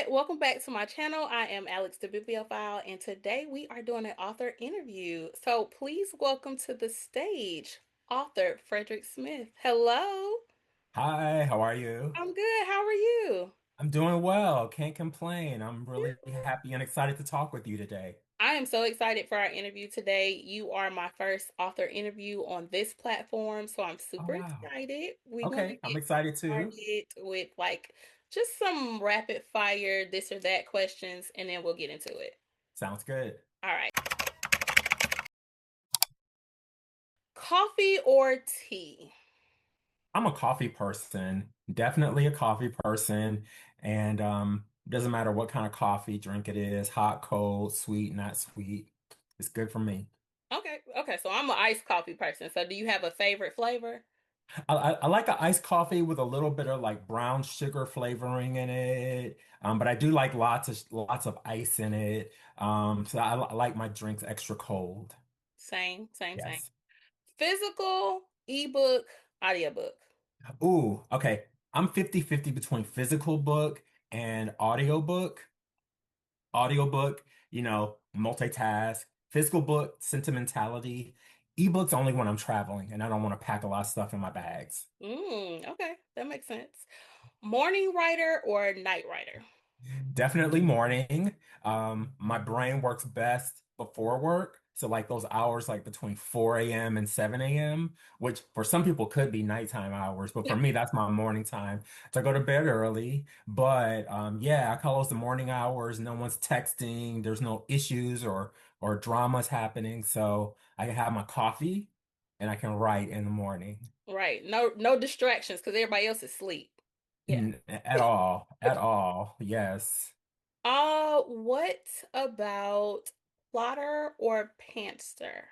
welcome back to my channel. I am Alex.da.bibliophile, and today we are doing an author interview. So please welcome to the stage author Frederick Smith. Hello. Hi, how are you? I'm good. How are you? I'm doing well. Can't complain. I'm really happy and excited to talk with you today. I am so excited for our interview today. You are my first author interview on this platform, so I'm Oh, super wow. excited. We're going to Okay, I'm get excited too. started with just some rapid fire this or that questions, and then we'll get into it. Sounds good. All right. Coffee or tea? I'm a coffee person, definitely a coffee person, and doesn't matter what kind of coffee drink it is, hot, cold, sweet, not sweet. It's good for me. Okay. So I'm an iced coffee person. So do you have a favorite flavor? I like an iced coffee with a little bit of like brown sugar flavoring in it. But I do like lots of ice in it. So I like my drinks extra cold. Same. Yes. Physical, ebook, audiobook. Ooh, okay. I'm 50-50 between physical book and audiobook. Audiobook, multitask. Physical book, sentimentality. Ebooks only when I'm traveling and I don't want to pack a lot of stuff in my bags. Okay, that makes sense. Morning writer or night writer? Definitely morning. My brain works best before work. So like those hours like between 4 a.m. and 7 a.m., which for some people could be nighttime hours, but for me, that's my morning time to go to bed early. But yeah, I call those the morning hours. No one's texting, there's no issues or dramas happening. So I can have my coffee and I can write in the morning. Right. No distractions because everybody else is asleep. Yeah. At all, at all. Yes. What about plotter or pantser?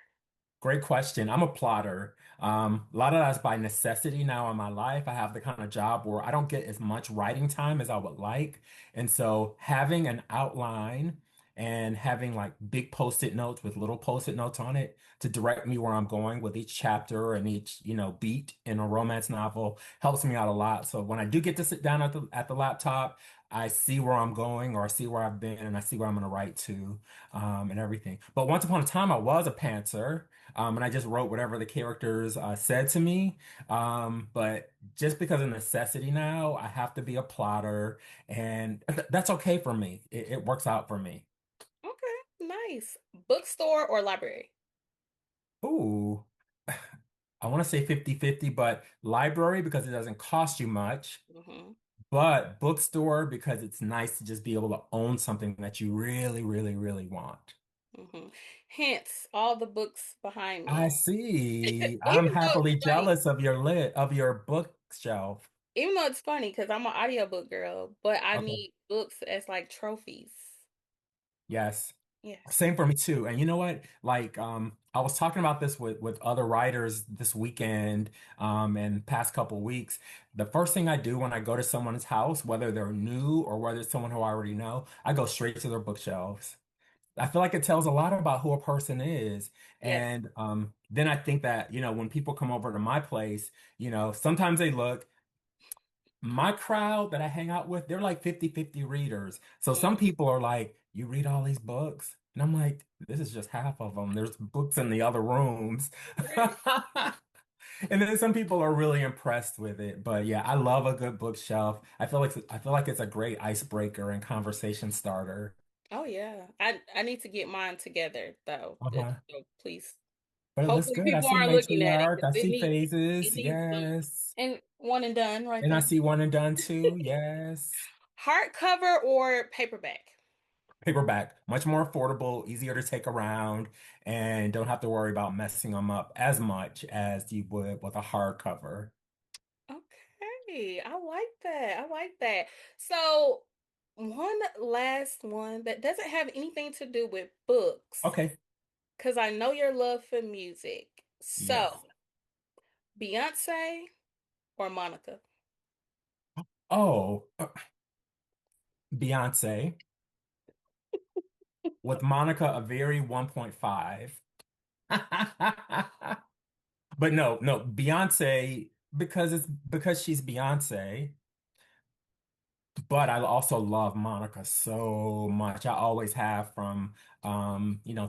Great question. I'm a plotter. A lot of that's by necessity now in my life. I have the kind of job where I don't get as much writing time as I would like. And so having an outline and having like big post-it notes with little post-it notes on it to direct me where I'm going with each chapter and each, beat in a romance novel helps me out a lot. So when I do get to sit down at the laptop, I see where I'm going or I see where I've been and I see where I'm going to write to, and everything. But once upon a time, I was a pantser. And I just wrote whatever the characters said to me. But just because of necessity now, I have to be a plotter, and that's okay for me. It works out for me. Okay, nice. Bookstore or library? Ooh, I want to say 50-50, but library because it doesn't cost you much, hmm but bookstore because it's nice to just be able to own something that you really, really, really want. hmm Hence, all the books behind I me. see. I'm Even though it's happily funny, jealous of your bookshelf. even though it's funny because I'm an audiobook girl, but I Okay. need books as like trophies. Yes. Yes. Same for me too. And you know what? Like, I was talking about this with other writers this weekend, and past couple weeks. The first thing I do when I go to someone's house, whether they're new or whether it's someone who I already know, I go straight to their bookshelves. I feel like it tells a lot about who a person is. Yes. And then I think that, when people come over to my place, sometimes they look my crowd that I hang out with, they're like 50-50 readers. So some Mm. people are like, you read all these books? And I'm like, this is just half of them. There's books in the other rooms. And then some people are really impressed with it. But yeah, I love a good bookshelf. I feel like it's a great icebreaker and conversation starter. Oh yeah. I need to get mine together though. Uh-huh. So please. But it looks Hopefully good. I people see aren't looking at it matriarch. I because see it phases. needs some Yes. and one and done right And I there. see one and done too. Yes. Hardcover or paperback? Paperback, much more affordable, easier to take around, and don't have to worry about messing them up as much as you would with a hardcover. Okay, I like that. I like that. So, one last one that doesn't have anything to do with books, Okay. because I know your love for music. Yes. So, Beyonce or Monica? Oh, Beyonce with Monica, a very 1.5. But no, Beyonce because she's Beyonce. But I also love Monica so much. I always have from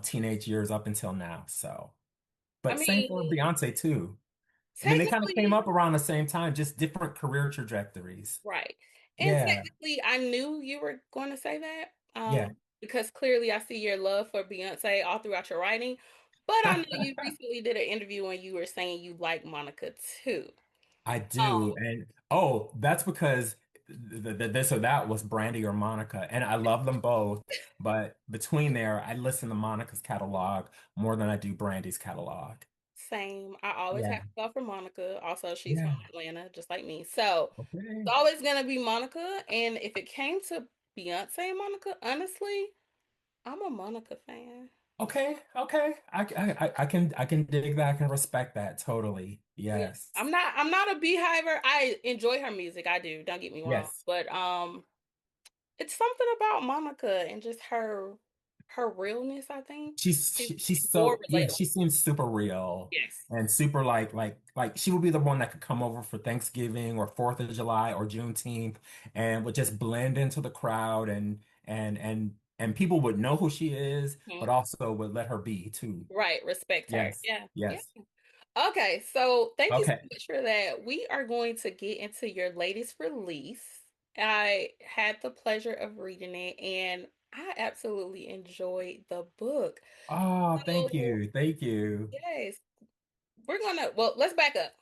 teenage years up until now. So, I but same for mean, Beyonce too. I mean, they kind of came technically, up around the same time, just different career trajectories. right. And Yeah, technically, I knew you were going to say that, yeah. because clearly I see your love for Beyonce all throughout your writing. But I know you recently did an interview and you were saying you like Monica too. I Um, do. And oh, that's because this or that was Brandy or Monica. And I love them both. But between there, I listen to Monica's catalog more than I do Brandy's catalog. Same. I always have Yeah. to go for Monica. Also, she's from Yeah. Atlanta, just like me. So Okay. it's always gonna be Monica. And if it came to Beyonce and Monica, honestly, I'm a Monica fan. Okay. Okay. I can dig that. I can respect that totally. Yeah. Yes. I'm not a beehiver. I enjoy her music. I do. Don't get me wrong. Yes. But it's something about Monica and just her realness, I think. She's She's more so yeah, relatable. she seems super real Yes. and super like she would be the one that could come over for Thanksgiving or 4th of July or Juneteenth and would just blend into the crowd and people would know who she is, but Mhm. also would let her be too. Right. Respect her. Yes. Yeah. Yeah. Yes. Okay, so thank you so Okay. much for that. We are going to get into your latest release. I had the pleasure of reading it and I absolutely enjoyed the book. Oh, thank So, you. Thank you. yes, well, let's back up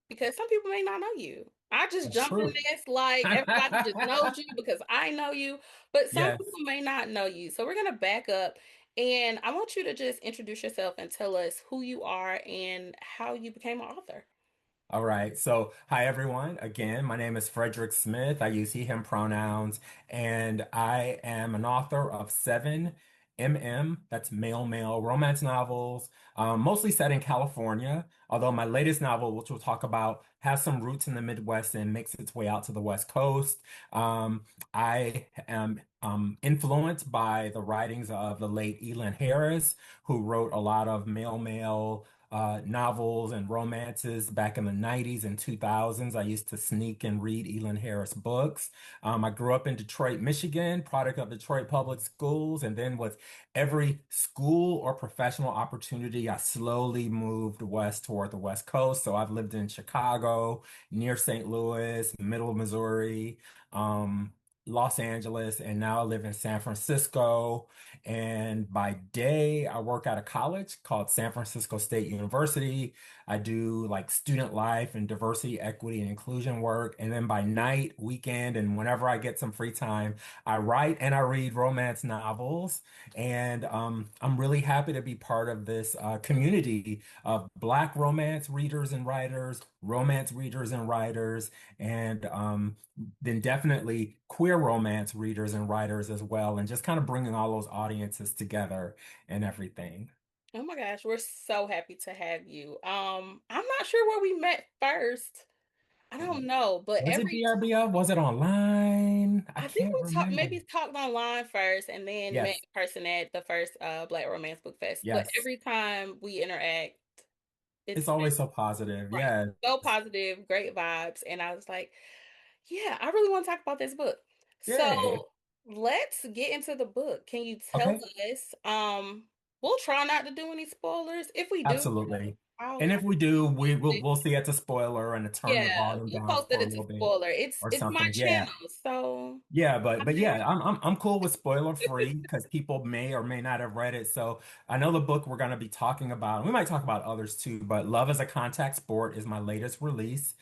because some people may not know you. I just That's jumped in true. this like everybody just knows you because I know you, but some Yes. people may not know you. So we're going to back up and I want you to just introduce yourself and tell us who you are and how you became an author. All right. So, hi everyone. Again, my name is Frederick Smith. I use he, him pronouns, and I am an author of 7 that's male romance novels, mostly set in California. Although my latest novel, which we'll talk about, has some roots in the Midwest and makes its way out to the West Coast. I am influenced by the writings of the late Elin Harris, who wrote a lot of male novels and romances back in the 90s and 2000s. I used to sneak and read Elin Harris books. I grew up in Detroit, Michigan, product of Detroit Public Schools, and then with every school or professional opportunity, I slowly moved west toward the West Coast. So I've lived in Chicago, near St. Louis, middle of Missouri, um, Los Angeles, and now I live in San Francisco. And by day, I work at a college called San Francisco State University. I do like student life and diversity, equity, and inclusion work. And then by night, weekend, and whenever I get some free time, I write and I read romance novels. And I'm really happy to be part of this community of Black romance readers and writers, romance readers and writers, and then definitely queer romance readers and writers as well, and just kind of bringing all those audiences together and everything. Oh my gosh, we're so happy to have you. I'm not sure where we met first. I don't know, but Was it BRBO? Was it online? I I think can't we talked remember. maybe talked online first and then met Yes, in person at the first Black Romance Book Fest. But yes. every time we interact, It's it's been always so positive. right. Yes. So positive, great vibes. And I was like, yeah, I really want to talk about this book. Yay. So let's get into the book. Can you tell Okay. us? We'll try not to do any spoilers. If we do, Absolutely. I'll And if we do, we'll see it's a spoiler and to turn the yeah, volume we'll down post it for a as a little bit spoiler. It's or it's my something. Yeah. channel, so Yeah, I but may yeah, I'm cool with spoiler free because people may or may not have read it. So I know the book we're going to be talking about. We might talk about others too, but Love as a Contact Sport is my latest release.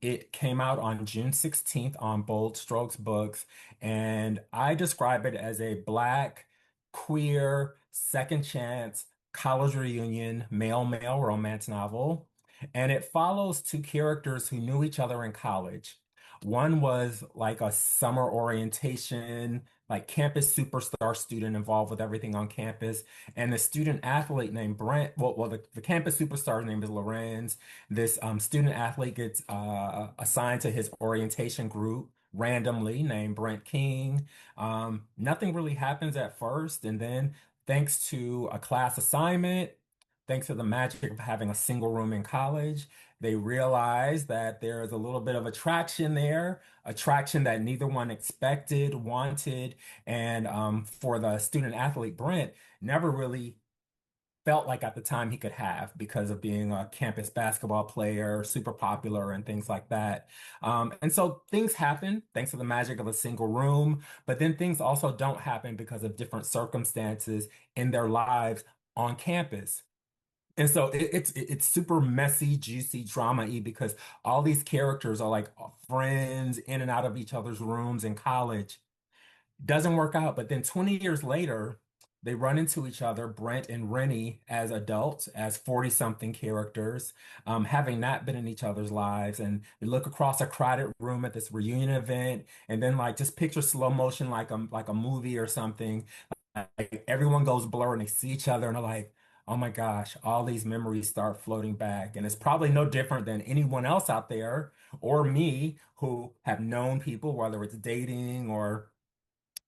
It came out on June 16th on Bold Strokes Books, and I describe it as a Black queer second chance college reunion male romance novel, and it follows two characters who knew each other in college. One was like a summer orientation, like campus superstar student involved with everything on campus. And the student athlete named Brent, the campus superstar's name is Lorenz. This student athlete gets assigned to his orientation group randomly named Brent King. Nothing really happens at first. And then, thanks to a class assignment, thanks to the magic of having a single room in college, they realize that there is a little bit of attraction there, attraction that neither one expected, wanted, and for the student athlete Brent, never really felt like at the time he could have because of being a campus basketball player, super popular, and things like that. And so things happen thanks to the magic of a single room, but then things also don't happen because of different circumstances in their lives on campus. And so it's super messy, juicy, drama-y because all these characters are like friends in and out of each other's rooms in college. Doesn't work out, but then 20 years later, they run into each other, Brent and Rennie, as adults, as 40 something characters, having not been in each other's lives. And they look across a crowded room at this reunion event, and then like just picture slow motion like a movie or something. Like everyone goes blur and they see each other and they're like, oh my gosh, all these memories start floating back. And it's probably no different than anyone else out there or me who have known people, whether it's dating or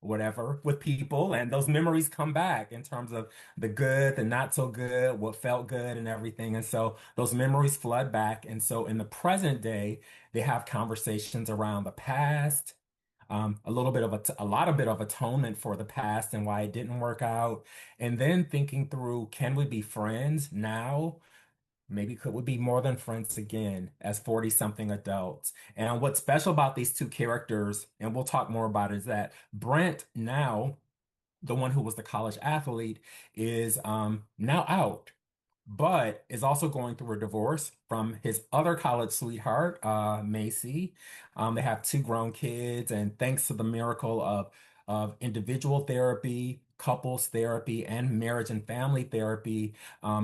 whatever with people, and those memories come back in terms of the good, the not so good, what felt good and everything. And so those memories flood back. And so in the present day, they have conversations around the past, a little bit of a lot of bit of atonement for the past and why it didn't work out. And then thinking through, can we be friends now? Maybe could we be more than friends again as 40 something adults? And what's special about these two characters, and we'll talk more about it, is that Brent now, the one who was the college athlete, is now out, but is also going through a divorce from his other college sweetheart, Macy. They have two grown kids, and thanks to the miracle of individual therapy, couples therapy, and marriage and family therapy,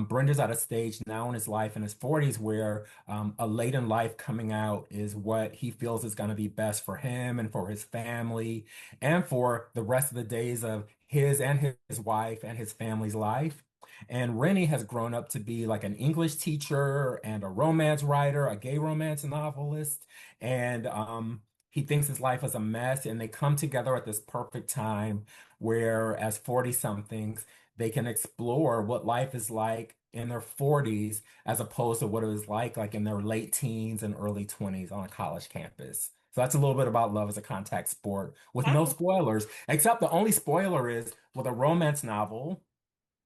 Brenda's at a stage now in his life in his 40s where a late in life coming out is what he feels is going to be best for him and for his family and for the rest of the days of his and his wife and his family's life. And Rennie has grown up to be like an English teacher and a romance writer, a gay romance novelist. And he thinks his life is a mess. And they come together at this perfect time where, as 40 somethings, they can explore what life is like in their 40s as opposed to what it was like in their late teens and early 20s on a college campus. So that's a little bit about love as a contact sport with no Wow. spoilers, except the only spoiler is with a romance novel.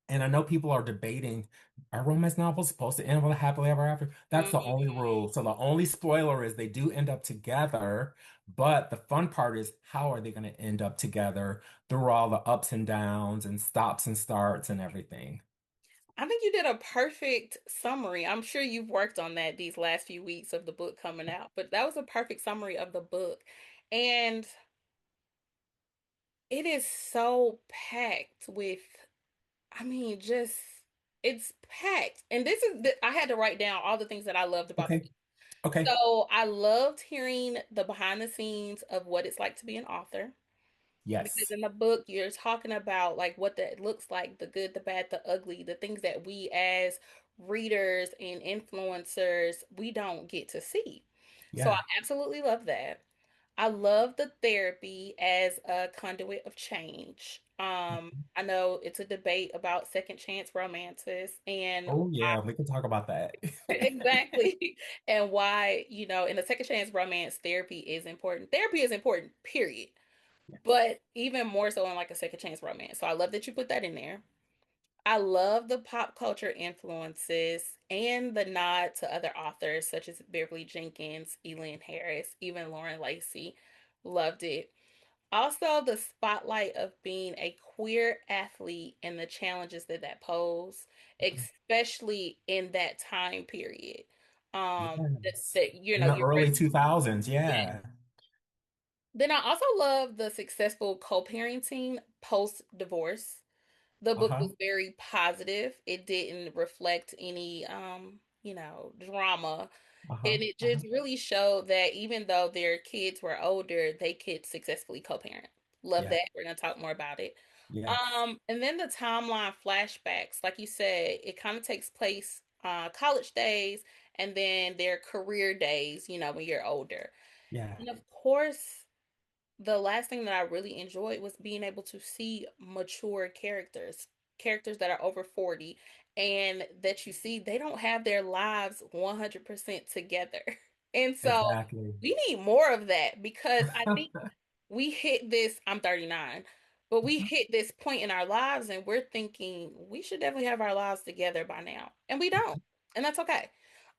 And I know people are debating, are romance novels supposed to end with a happily ever after? That's the only Mm. rule. So the only spoiler is they do end up together, but the fun part is how are they going to end up together through all the ups and downs and stops and starts and everything. I think you did a perfect summary. I'm sure you've worked on that these last few weeks of the book coming out, but that was a perfect summary of the book. And it is so packed with, I mean, just it's packed. And I had to write down all the things that I loved about the Okay. book. Okay. So I loved hearing the behind the scenes of what it's like to be an author. Because Yes. in the book, you're talking about like what that looks like, the good, the bad, the ugly, the things that we as readers and influencers, we don't get to see. So I Yeah. absolutely love that. I love the therapy as a conduit of change. I know it's a debate about second chance romances and Oh, yeah. We can talk about that. exactly. And why, in a second chance romance, therapy is important. Therapy is important, period. But even more so in like a second chance romance. So I love that you put that in there. I love the pop culture influences and the nod to other authors such as Beverly Jenkins, Elaine Harris, even Lauren Lacey. Loved it. Also, the spotlight of being a queer athlete and the challenges that pose, especially in that time period. Yes. In the You're early 2000s. yeah. Yeah. Then I also love the successful co-parenting post-divorce. The book Uh-huh. was very positive. It didn't reflect any drama. Uh-huh. And it Uh-huh. just really showed that even though their kids were older, they could successfully co-parent. Love Yeah. that. We're gonna talk more about it. Yes. And then the timeline flashbacks, like you said, it kind of takes place college days and then their career days, when you're older. Yeah. And of course, the last thing that I really enjoyed was being able to see mature characters, characters that are over 40 and that you see they don't have their lives 100% together. And so Exactly. we need more of that because I think we hit this, I'm 39, but we hit this point in our lives and we're thinking we should definitely have our lives together by now. And we don't. And that's okay.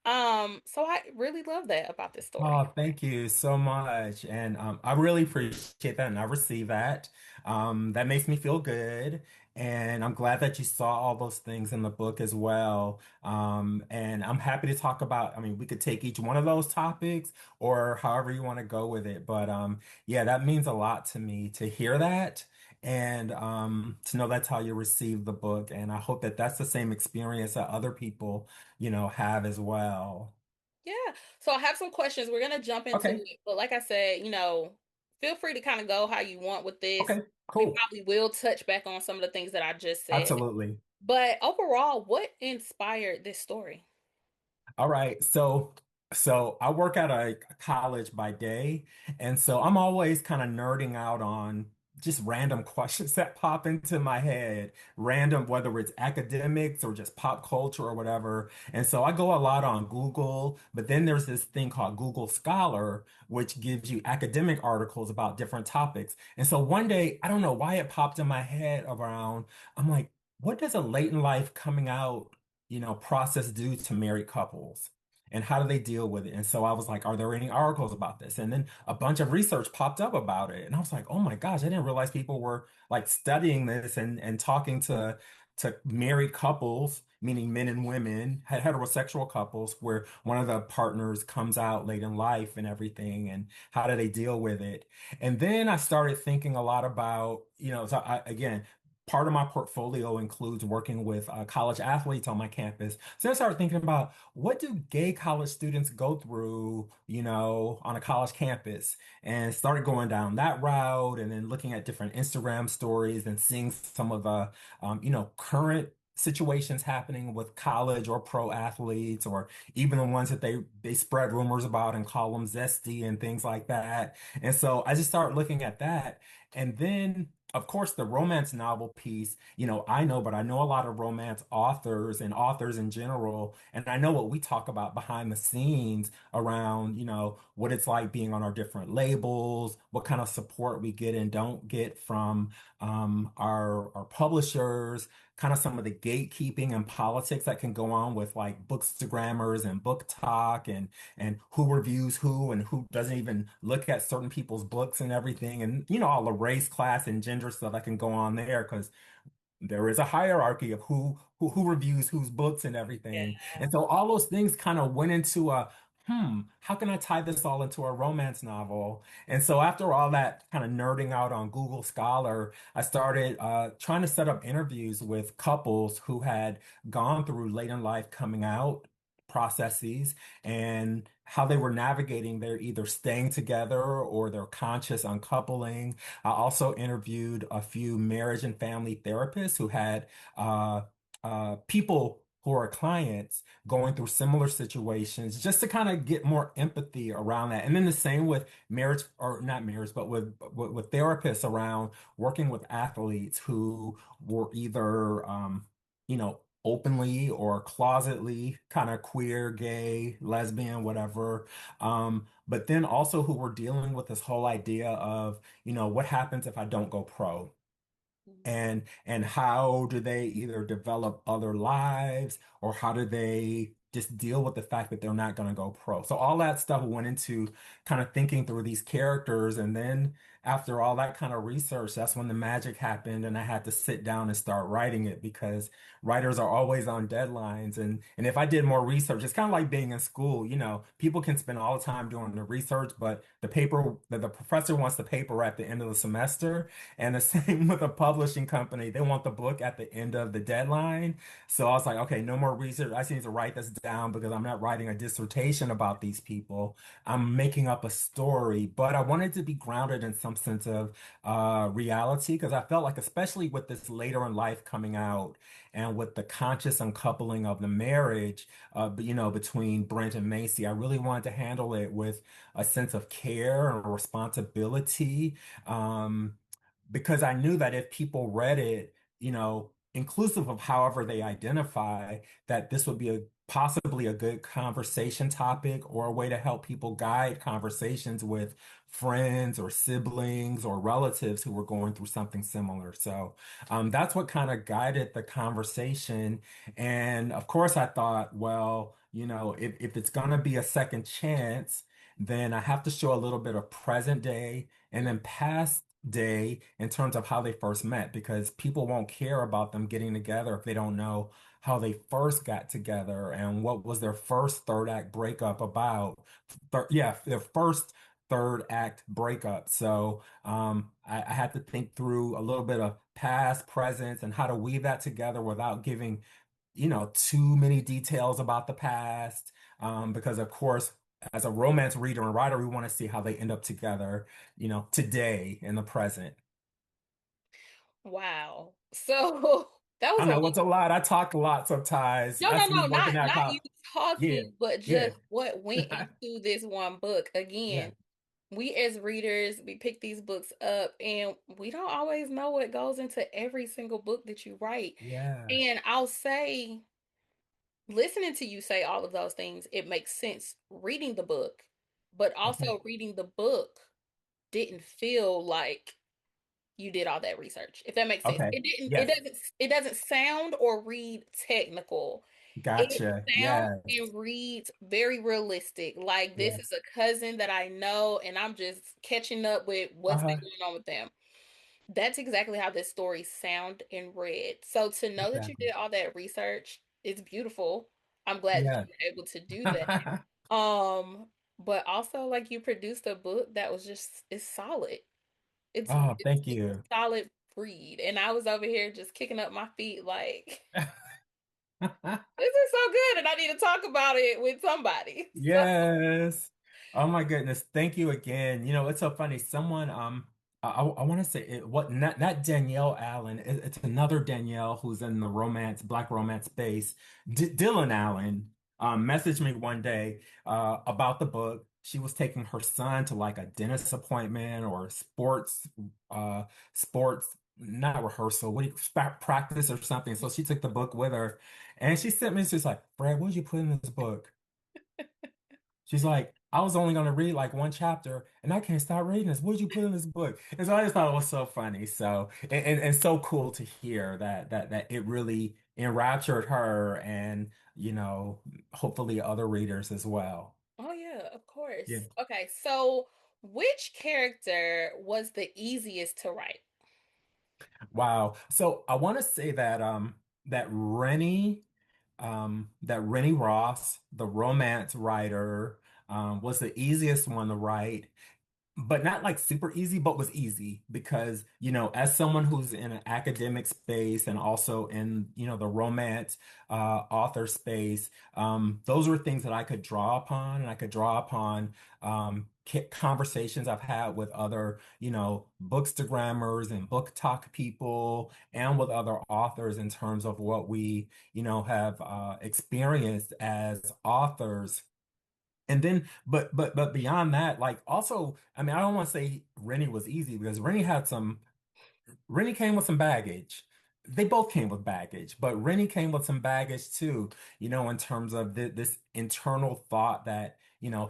So I really love that about this story. Oh, thank you so much. And I really appreciate that and I receive that. That makes me feel good. And I'm glad that you saw all those things in the book as well. And I'm happy to talk about, I mean, we could take each one of those topics or however you want to go with it. But yeah, that means a lot to me to hear that and to know that's how you receive the book. And I hope that that's the same experience that other people, have as well. Yeah. So I have some questions. We're gonna jump into Okay. it. But like I said, feel free to kind of go how you want with this. Okay. We Cool. probably will touch back on some of the things that I just said. Absolutely. But overall, what inspired this story? All right. So I work at a college by day, and so I'm always kind of nerding out on just random questions that pop into my head, random, whether it's academics or just pop culture or whatever. And so I go a lot on Google, but then there's this thing called Google Scholar, which gives you academic articles about different topics. And so one day, I don't know why it popped in my head around, I'm like, what does a late in life coming out process do to married couples? And how do they deal with it? And so I was like, are there any articles about this? And then a bunch of research popped up about it. And I was like, oh my gosh, I didn't realize people were like studying this and talking to married couples, meaning men and women, heterosexual couples, where one of the partners comes out late in life and everything, and how do they deal with it? And then I started thinking a lot about, so again, part of my portfolio includes working with college athletes on my campus. So I started thinking about what do gay college students go through, on a college campus, and started going down that route and then looking at different Instagram stories and seeing some of the, current situations happening with college or pro athletes, or even the ones that they spread rumors about and call them zesty and things like that. And so I just started looking at that. And then, of course, the romance novel piece, I know, but I know a lot of romance authors and authors in general. And I know what we talk about behind the scenes around, what it's like being on our different labels, what kind of support we get and don't get from our publishers, kind of some of the gatekeeping and politics that can go on with like bookstagrammers and book talk and who reviews who and who doesn't even look at certain people's books and everything, and all the race, class, and gender stuff that can go on there because there is a hierarchy of who reviews whose books and Yeah. everything. And so all those things kind of went into how can I tie this all into a romance novel? And so after all that kind of nerding out on Google Scholar, I started trying to set up interviews with couples who had gone through late in life coming out processes and how they were navigating their either staying together or their conscious uncoupling. I also interviewed a few marriage and family therapists who had people who are clients going through similar situations just to kind of get more empathy around that. And then the same with marriage, or not marriage, but with therapists around working with athletes who were either, openly or closetly kind of queer, gay, lesbian, whatever. But then also who were dealing with this whole idea of, what happens if I don't go pro? And how do they either develop other lives or how do they just deal with the fact that they're not going to go pro? So all that stuff went into kind of thinking through these characters. And then after all that kind of research, that's when the magic happened and I had to sit down and start writing it because writers are always on deadlines. And if I did more research, it's kind of like being in school, people can spend all the time doing the research, but the professor wants the paper at the end of the semester. And the same with a publishing company. They want the book at the end of the deadline. So I was like, okay, no more research. I just need to write this down because I'm not writing a dissertation about these people. I'm making up a story, but I wanted to be grounded in some sense of reality because I felt like, especially with this later in life coming out and with the conscious uncoupling of the marriage, between Brent and Macy, I really wanted to handle it with a sense of care and responsibility. Because I knew that if people read it, inclusive of however they identify, that this would be a possibly a good conversation topic or a way to help people guide conversations with friends or siblings or relatives who were going through something similar. So that's what kind of guided the conversation. And of course, I thought, well, if it's going to be a second chance, then I have to show a little bit of present day and then past day in terms of how they first met, because people won't care about them getting together if they don't know how they first got together and what was their first third act breakup about. Yeah, their first third act breakup. So I had to think through a little bit of past, present, and how to weave that together without giving too many details about the past. Because of course, as a romance reader and writer, we want to see how they end up together, today in the present. Wow. So that was I a know it's a lot. I talk a lot sometimes. no, no, That's me no, working not out. you Yeah, talking, but yeah, just what went into this one book. yeah, Again, we as readers, we pick these books up and we don't always know what goes into every single book that you write. yeah. And I'll say, listening to you say all of those things, it makes sense reading the book, but Okay, also reading the book didn't feel like you did all that research. If that makes sense. okay. It Yes, doesn't sound or read technical. It gotcha. sounds Yes, and reads very realistic. Like this is yes. a cousin that I know and I'm just catching up with what's been Uh-huh. going on with them. That's exactly how this story sound and read. So to know that you Exactly. did all that research is beautiful. I'm glad that Yeah. you were able to do that. But also like you produced a book that was just it's solid. Oh, thank It's a you. solid read. And I was over here just kicking up my feet like this is so good and I need to talk about it with somebody. So Yes. Oh my goodness. Thank you again. It's so funny. Someone, I want to say it, what, not Danielle Allen. It's another Danielle who's in the black romance space. Dylan Allen, messaged me one day, about the book. She was taking her son to like a dentist appointment or uh, sports, not rehearsal, practice or something. So she took the book with her and she sent me, she's like, Brad, what did you put in this book? She's like, I was only going to read like one chapter and I can't stop reading this. What did you put in this book? And so I just thought it was so funny. So, and so cool to hear that it really enraptured her and, hopefully other readers as well. oh yeah, of Yeah. course. Okay, so which character was the easiest to write? Wow. So I want to say that Rennie Ross, the romance writer, was the easiest one to write, but not like super easy, but was easy because, as someone who's in an academic space and also in, the romance author space, those were things that I could draw upon, and I could draw upon conversations I've had with other, bookstagrammers and book talk people and with other authors in terms of what we, have experienced as authors. And then, but beyond that, like also, I mean, I don't want to say Rennie was easy because Rennie came with some baggage. They both came with baggage, but Rennie came with some baggage too, in terms of this internal thought that,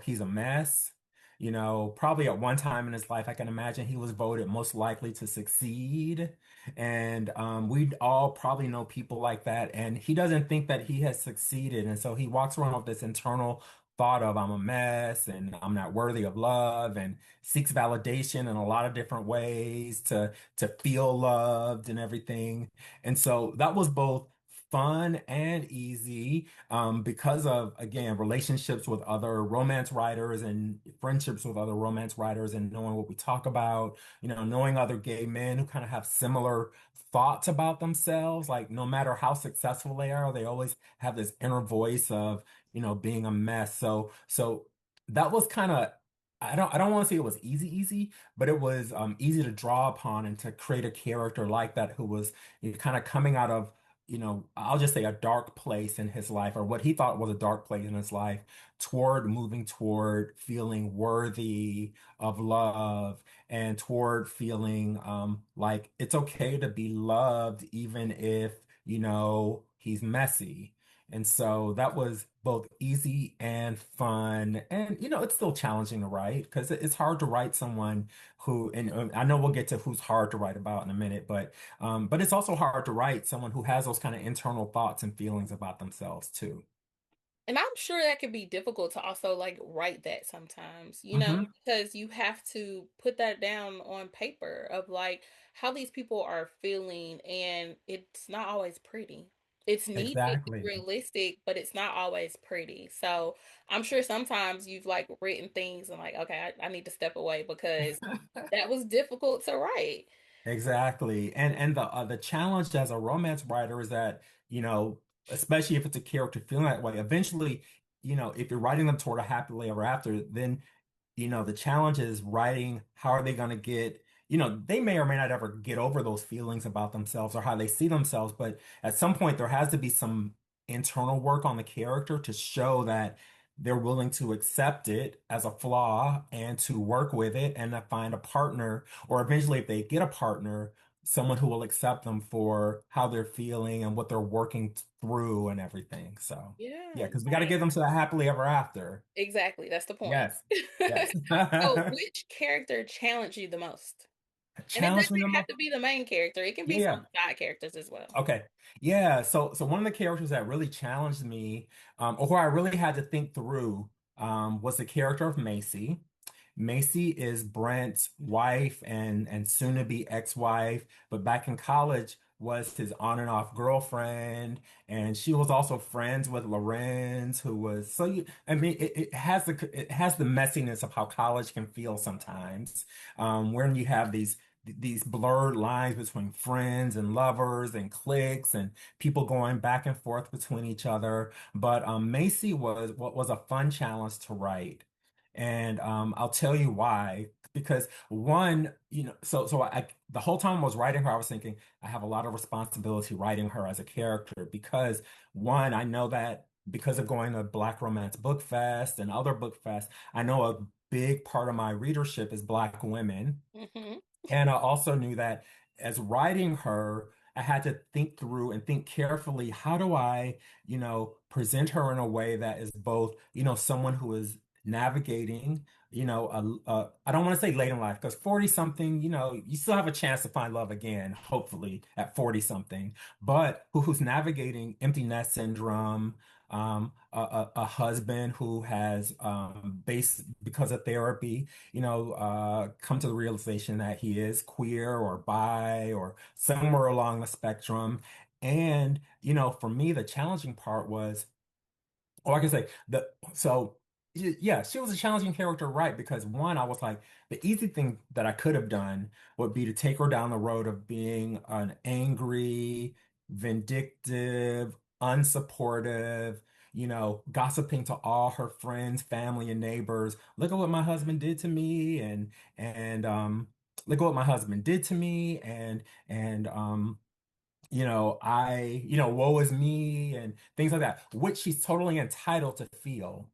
he's a mess. Probably at one time in his life, I can imagine he was voted most likely to succeed. And we all probably know people like that. And he doesn't think that he has succeeded. And so he walks around with this internal thought of I'm a mess and I'm not worthy of love, and seeks validation in a lot of different ways to feel loved and everything. And so that was both fun and easy, because of, again, relationships with other romance writers and friendships with other romance writers and knowing what we talk about, knowing other gay men who kind of have similar thoughts about themselves. Like no matter how successful they are, they always have this inner voice of, being a mess. So that was kind of, I don't want to say it was easy, but it was easy to draw upon and to create a character like that who was, kind of coming out of, I'll just say a dark place in his life, or what he thought was a dark place in his life, toward moving toward feeling worthy of love, and toward feeling like it's okay to be loved, even if he's messy. And so that was both easy and fun. And, it's still challenging to write because it's hard to write someone who, and I know we'll get to who's hard to write about in a minute, but it's also hard to write someone who has those kind of internal thoughts and feelings about themselves too. And I'm sure that can be difficult to also like write that sometimes, Hmm. because you have to put that down on paper of like how these people are feeling, and it's not always pretty. It's needed, it's Exactly. realistic, but it's not always pretty. So I'm sure sometimes you've like written things and like, okay, I need to step away because that was difficult to write. Exactly. And the challenge as a romance writer is that, especially if it's a character feeling that way, eventually, if you're writing them toward a happily ever after, then the challenge is writing how are they going to get, they may or may not ever get over those feelings about themselves or how they see themselves, but at some point there has to be some internal work on the character to show that they're willing to accept it as a flaw and to work with it and to find a partner, or eventually if they get a partner, someone who will accept them for how they're feeling and what they're working through and everything. So, yeah, Yeah, because we got to nice. get them to that happily ever after. Exactly. That's the point. Yes. Yes. So, which character challenged you the most? And it Challenge me the doesn't have most. to be the main character. It can be some Yeah. side characters as well. Okay. Yeah. So one of the characters that really challenged me, or who I really had to think through, was the character of Macy. Macy is Brent's wife and soon to be ex-wife, but back in college was his on and off girlfriend, and she was also friends with Lorenz, who was so I mean it has the messiness of how college can feel sometimes, when you have these blurred lines between friends and lovers and cliques and people going back and forth between each other. But Macy was what was a fun challenge to write. And I'll tell you why. Because one, the whole time I was writing her, I was thinking I have a lot of responsibility writing her as a character because one, I know that because of going to Black Romance Book Fest and other book fests, I know a big part of my readership is Black women. Hmm. And I also knew that as writing her, I had to think through and think carefully, how do I, present her in a way that is both, someone who is navigating, I don't want to say late in life because 40 something, you still have a chance to find love again, hopefully at 40 something, but who's navigating empty nest syndrome, a husband who has, based because of therapy, come to the realization that he is queer or bi or somewhere along the spectrum. And, for me, the challenging part was, or I can say yeah, she was a challenging character, right? Because one, I was like, the easy thing that I could have done would be to take her down the road of being an angry, vindictive, unsupportive, gossiping to all her friends, family, and neighbors. Look at what my husband did to me, and look at what my husband did to me, and woe is me and things like that, which she's totally entitled to feel.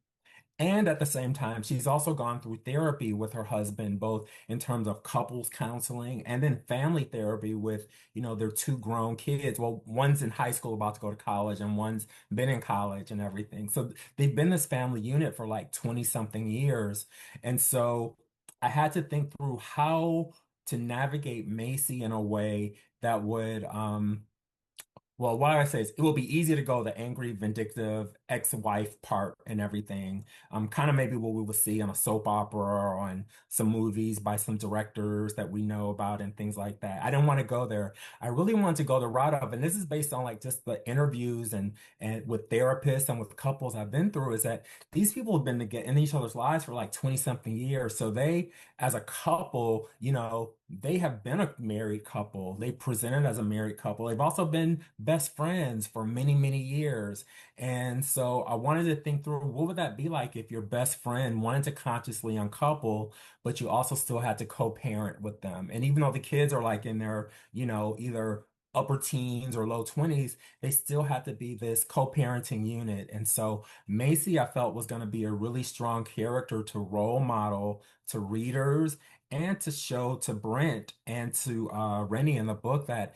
And at the same time, she's also gone through therapy with her husband, both in terms of couples counseling and then family therapy with, their two grown kids. Well, one's in high school about to go to college and one's been in college and everything. So they've been this family unit for like 20 something years. And so I had to think through how to navigate Macy in a way that would, well, what I say is it will be easy to go the angry, vindictive ex-wife part and everything. Kind of maybe what we would see on a soap opera or on some movies by some directors that we know about and things like that. I didn't want to go there. I really wanted to go the route of, and this is based on like just the interviews and with therapists and with couples I've been through, is that these people have been together in each other's lives for like 20 something years. So they, as a couple, they have been a married couple. They presented as a married couple. They've also been best friends for many, many years. And so I wanted to think through what would that be like if your best friend wanted to consciously uncouple, but you also still had to co-parent with them. And even though the kids are like in their, either upper teens or low 20s, they still had to be this co-parenting unit. And so Macy, I felt was going to be a really strong character to role model to readers and to show to Brent and to Rennie in the book that,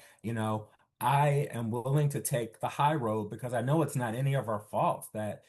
I am willing to take the high road because I know it's not any of our faults that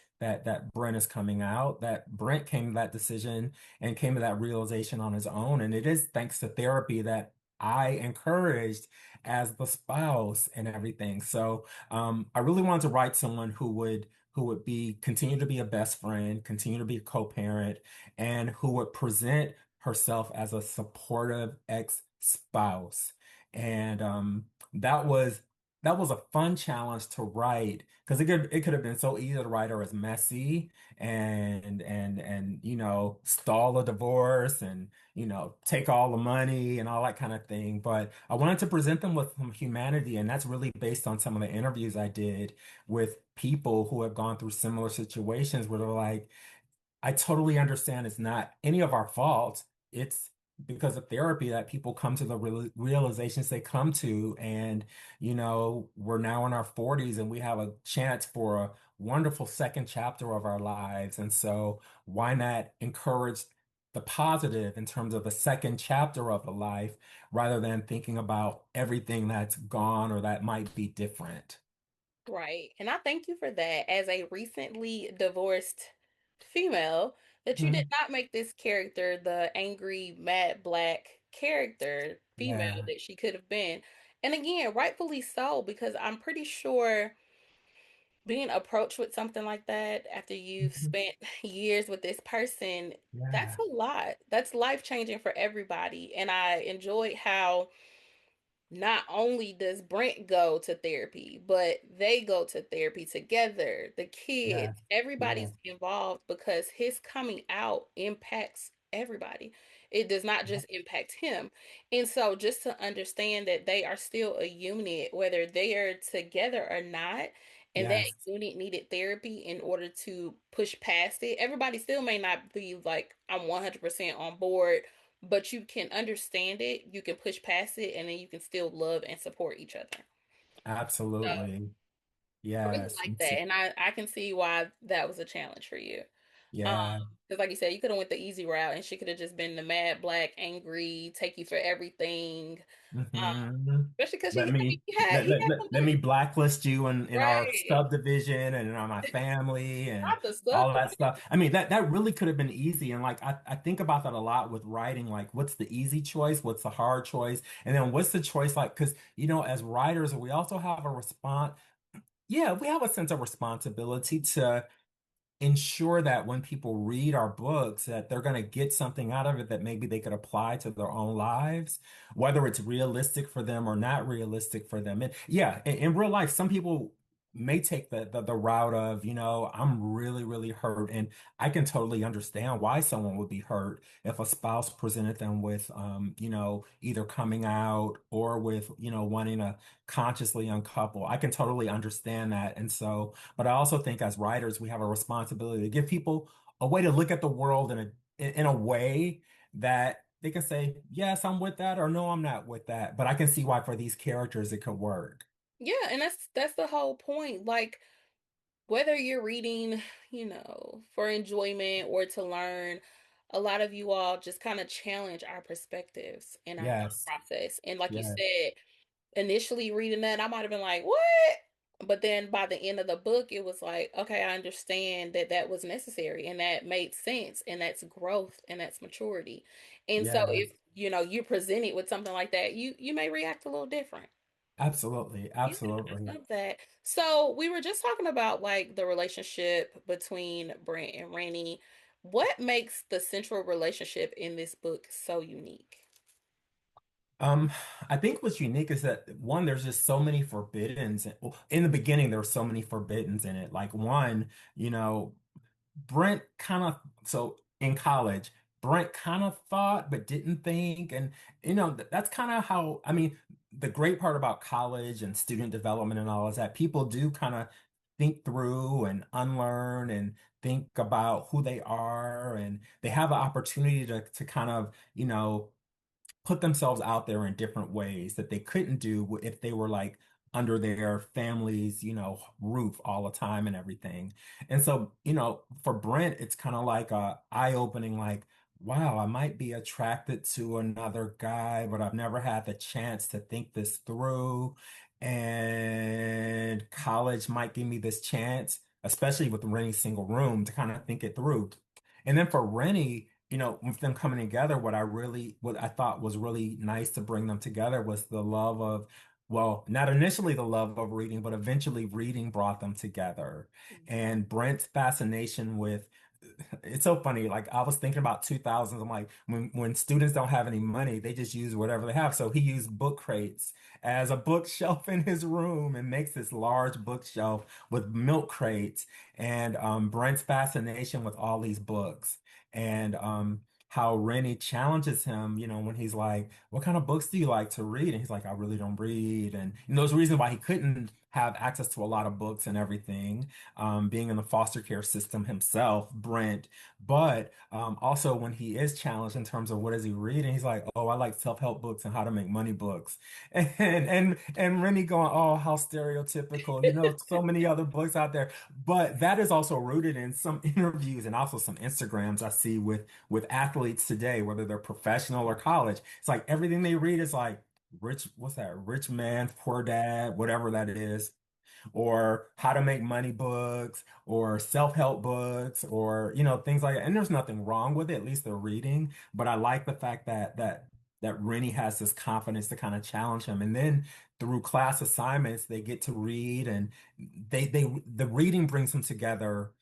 Brent is coming out, that Brent came to that decision and came to that realization on his own. And it is thanks to therapy that I encouraged as the spouse and everything. So I really wanted to write someone who would be continue to be a best friend, continue to be a co-parent, and who would present herself as a supportive ex-spouse. And that was that was a fun challenge to write because it could have been so easy to write her as messy and stall a divorce and take all the money and all that kind of thing. But I wanted to present them with some humanity, and that's really based on some of the interviews I did with people who have gone through similar situations where they're like, I totally understand it's not any of our fault. It's because of therapy that people come to the realizations they come to. And, we're now in our 40s and we have a chance for a wonderful second chapter of our lives. And so why not encourage the positive in terms of the second chapter of a life rather than thinking about everything that's gone or that might be different? Right. And I thank you for that as a recently divorced female, that you did Mhm. not make this character the angry, mad black character female Yeah. that she could have been. And again, rightfully so, because I'm pretty sure being approached with something like that after you've Mhm. spent years with this person, that's Yeah. a lot. That's life changing for everybody. And I enjoyed how not only does Brent go to therapy, but they go to therapy together. The Yeah. kids, Yeah. everybody's involved because his coming out impacts everybody. It does not just impact him. And so just to understand that they are still a unit, whether they are together or not, and that Yes. unit needed therapy in order to push past it. Everybody still may not be like, I'm 100% on board, but you can understand it, you can push past it, and then you can still love and support each other. So Absolutely. I really Yes. like that, and I can see why that was a challenge for you. Um, Yeah. because like you said, you could have went the easy route, and she could have just been the mad, black, angry, take you for everything. hmm Especially because Let I mean, me he had some let good, me blacklist you in our right? subdivision and in my family and Not the all that subject. stuff. I mean, that really could have been easy. And like I think about that a lot with writing, like what's the easy choice? What's the hard choice? And then what's the choice like? Because as writers, we also have a response. Yeah, we have a sense of responsibility to ensure that when people read our books that they're going to get something out of it that maybe they could apply to their own lives, whether it's realistic for them or not realistic for them. And yeah, in real life some people may take the route of, I'm really really hurt, and I can totally understand why someone would be hurt if a spouse presented them with either coming out or with wanting to consciously uncouple. I can totally understand that. And so, but I also think as writers, we have a responsibility to give people a way to look at the world in a way that they can say, yes, I'm with that, or no, I'm not with that. But I can see why for these characters it could work. Yeah, and that's the whole point. Like whether you're reading, for enjoyment or to learn, a lot of you all just kind of challenge our perspectives and our thought Yes, process. And like you yes, said, initially reading that, I might have been like, what? But then by the end of the book, it was like, okay, I understand that that was necessary and that made sense, and that's growth and that's maturity. And so yeah, if, you're presented with something like that, you may react a little different. absolutely, Yeah, I absolutely. love that. So we were just talking about like the relationship between Brent and Rennie. What makes the central relationship in this book so unique? Um, I think what's unique is that one, there's just so many forbiddens. Well, in the beginning, there were so many forbiddens in it. Like one, Brent kind of, so in college, Brent kind of thought but didn't think. And, that's kind of how, I mean, the great part about college and student development and all is that people do kind of think through and unlearn and think about who they are. And they have an opportunity to kind of, put themselves out there in different ways that they couldn't do if they were like under their family's, roof all the time and everything. And so, for Brent, it's kind of like a eye-opening, like, wow, I might be attracted to another guy, but I've never had the chance to think this through. And college might give me this chance, especially with Rennie's single room, to kind of think it through. And then for Rennie, with them coming together, what I thought was really nice to bring them together was the love of, well, not initially the love of reading, but eventually reading brought them together. And Brent's fascination with it's so funny. Like I was thinking about 2000s. I'm like, when students don't have any money, they just use whatever they have. So he used book crates as a bookshelf in his room and makes this large bookshelf with milk crates and Brent's fascination with all these books and how Rennie challenges him, when he's like, "What kind of books do you like to read?" And he's like, "I really don't read." And there's a reason why he couldn't have access to a lot of books and everything being in the foster care system himself, Brent. But also when he is challenged in terms of what is he reading, he's like, "Oh, I like self-help books and how to make money books." And Rennie going, "Oh, how stereotypical, so many other books out there." But that is also rooted in some interviews and also some Instagrams I see with athletes today, whether they're professional or college. It's like everything they read is like rich, what's that? Rich man, poor dad, whatever that is or how to make money books or self-help books or things like that. And there's nothing wrong with it, at least they're reading. But I like the fact that Rennie has this confidence to kind of challenge him. And then through class assignments, they get to read and the reading brings them together,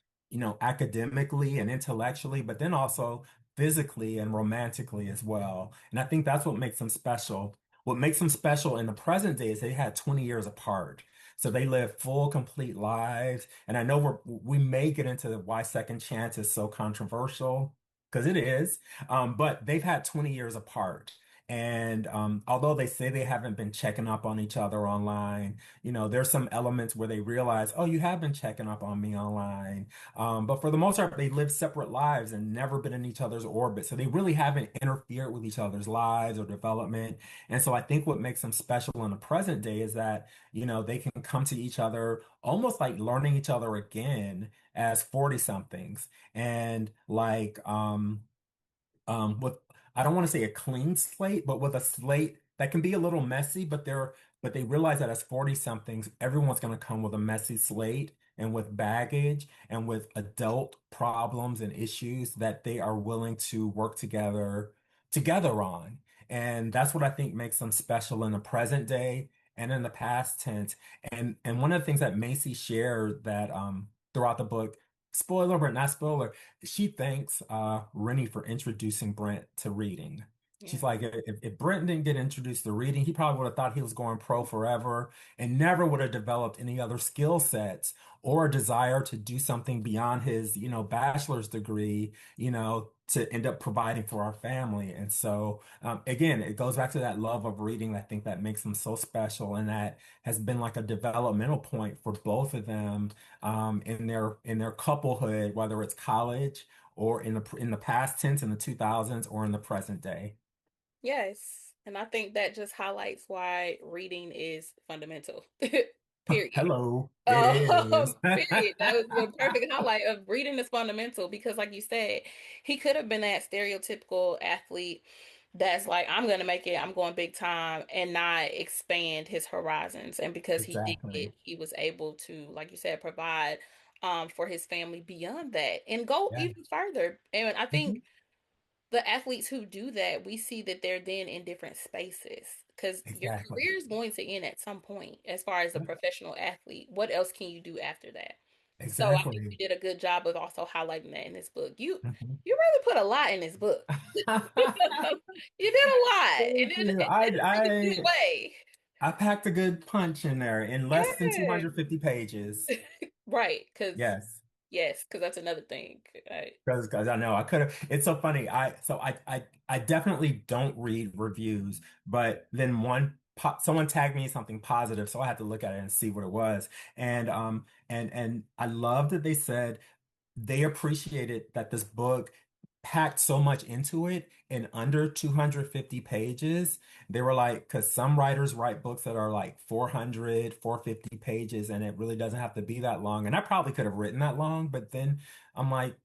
academically and intellectually, but then also physically and romantically as well. And I think that's what makes them special. What makes them special in the present day is they had 20 years apart. So they live full, complete lives. And I know we may get into why second chance is so controversial, because it is. But they've had 20 years apart. And although they say they haven't been checking up on each other online, there's some elements where they realize, oh, you have been checking up on me online. But for the most part, they live separate lives and never been in each other's orbit. So they really haven't interfered with each other's lives or development. And so I think what makes them special in the present day is that they can come to each other almost like learning each other again as 40 somethings. And like, with I don't want to say a clean slate, but with a slate that can be a little messy, but they realize that as 40 somethings, everyone's going to come with a messy slate and with baggage and with adult problems and issues that they are willing to work together on. And that's what I think makes them special in the present day and in the past tense. And one of the things that Macy shared that throughout the book, spoiler but not spoiler, she thanks Rennie for introducing Brent to reading. She's Yeah. like, if Brent didn't get introduced to reading, he probably would have thought he was going pro forever and never would have developed any other skill sets or a desire to do something beyond his, bachelor's degree, to end up providing for our family. And so, again, it goes back to that love of reading. I think that makes them so special, and that has been like a developmental point for both of them in their couplehood, whether it's college or in the past tense in the 2000s or in the present day. Yes. And I think that just highlights why reading is fundamental. Period. Hello, it is. Period. That was a perfect highlight of reading is fundamental because, like you said, he could have been that stereotypical athlete that's like, I'm gonna make it, I'm going big time, and not expand his horizons. And because he did, Exactly. he was able to, like you said, provide for his family beyond that and go Yeah. even further. And I think Mhm. the athletes who do that, we see that they're then in different spaces because your Exactly. career is going to end at some point as far as a professional athlete. What else can you do after that? So I think Exactly. you did a good job of also highlighting that in this book. You Mhm. you really put a lot in this book. You did a lot, Thank and you. in a really good way. I packed a good punch in there in less than Yeah. 250 pages. Right, because Yes. yes, because that's another thing. Right. Because I know I could have. It's so funny. I definitely don't read reviews, but then someone tagged me something positive, so I had to look at it and see what it was. And I love that they said they appreciated that this book packed so much into it in under 250 pages. They were like, because some writers write books that are like 450 pages, and it really doesn't have to be that long. And I probably could have written that long, but then I'm like.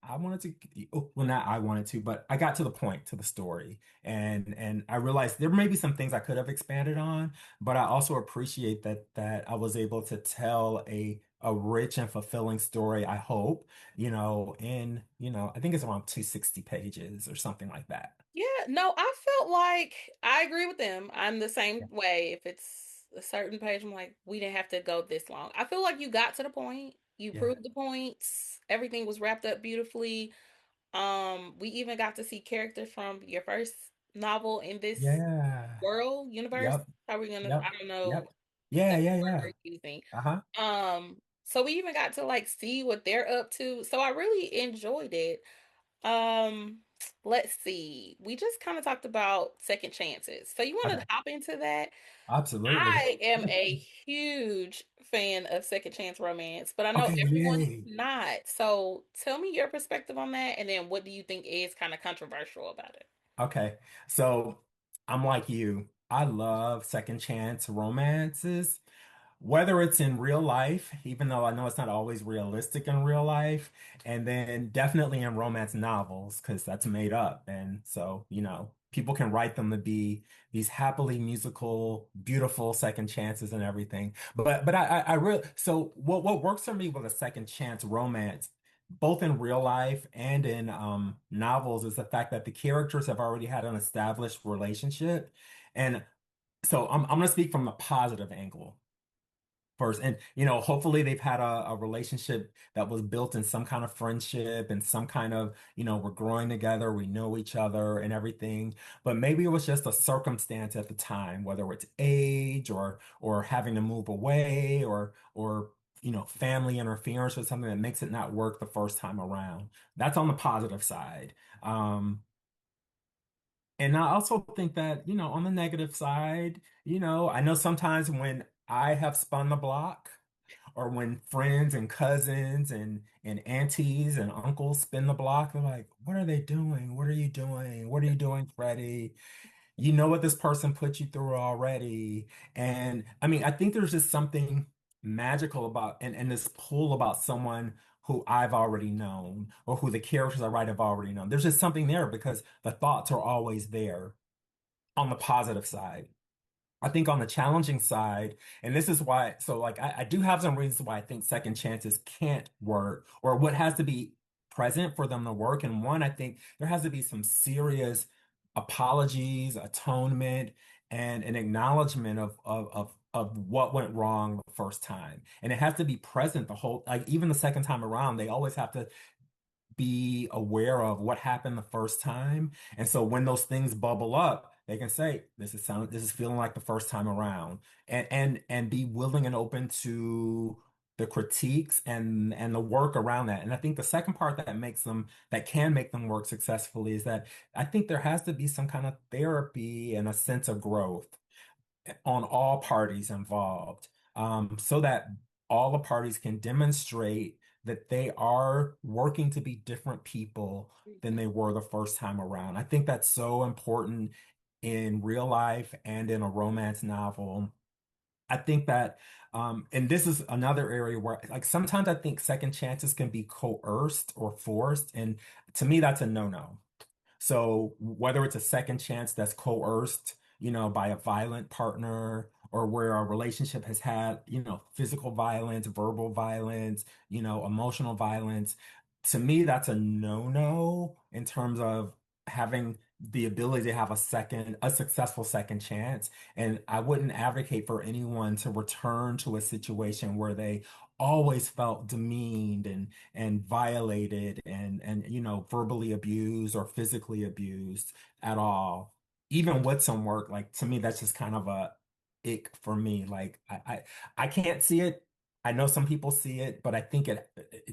I wanted to, oh, well, not I wanted to, but I got to the point to the story, and I realized there may be some things I could have expanded on, but I also appreciate that I was able to tell a rich and fulfilling story, I hope, in, I think it's around 260 pages or something like that. Yeah, no, I felt like I agree with them. I'm the same Yeah. way. If it's a certain page, I'm like, we didn't have to go this long. I feel like you got to the point. You Yeah. proved the points. Everything was wrapped up beautifully. We even got to see characters from your first novel in this Yeah. world, universe. Yep. How are we gonna, Yep. I don't know Yep. Yeah, exactly yeah, what yeah. word you're using. Uh-huh. So we even got to like see what they're up to. So I really enjoyed it. Um, let's see. We just kind of talked about second chances. So you want Okay. to hop into that? Absolutely. I am a huge fan of second chance romance, but I know Okay, everyone is yay. not. So tell me your perspective on that, and then what do you think is kind of controversial about it? Okay. So I'm like you. I love second chance romances. Whether it's in real life, even though I know it's not always realistic in real life, and then definitely in romance novels, because that's made up. And so, people can write them to be these happily musical, beautiful second chances and everything. But I really, so what works for me with a second chance romance, both in real life and in novels, is the fact that the characters have already had an established relationship. And so I'm going to speak from a positive angle first. And, hopefully they've had a relationship that was built in some kind of friendship and some kind of, we're growing together, we know each other and everything. But maybe it was just a circumstance at the time, whether it's age or having to move away or family interference or something that makes it not work the first time around. That's on the positive side. Um, and I also think that, on the negative side, I know sometimes when I have spun the block, or when friends and cousins and aunties and uncles spin the block, they're like, what are they doing? What are you doing? What are you doing, Freddie? You know what this person put you through already. And I mean, I think there's just something magical about and this pull about someone who I've already known or who the characters I write have already known. There's just something there because the thoughts are always there on the positive side. I think on the challenging side, and this is why, so like I do have some reasons why I think second chances can't work or what has to be present for them to work. And one, I think there has to be some serious apologies, atonement, and an acknowledgement of what went wrong the first time. And it has to be present the whole, like even the second time around, they always have to be aware of what happened the first time. And so when those things bubble up, they can say, this is feeling like the first time around. And be willing and open to the critiques and the work around that. And I think the second part that can make them work successfully is that I think there has to be some kind of therapy and a sense of growth on all parties involved, so that all the parties can demonstrate that they are working to be different people than Mhm. they were the first time around. I think that's so important in real life and in a romance novel. I think that, and this is another area where, like, sometimes I think second chances can be coerced or forced, and to me, that's a no-no. So whether it's a second chance that's coerced, by a violent partner or where a relationship has had, physical violence, verbal violence, emotional violence, to me, that's a no-no in terms of having the ability to have a successful second chance. And I wouldn't advocate for anyone to return to a situation where they always felt demeaned and violated and verbally abused or physically abused at all. Even with some work, like to me, that's just kind of a ick for me. Like I can't see it. I know some people see it, but I think it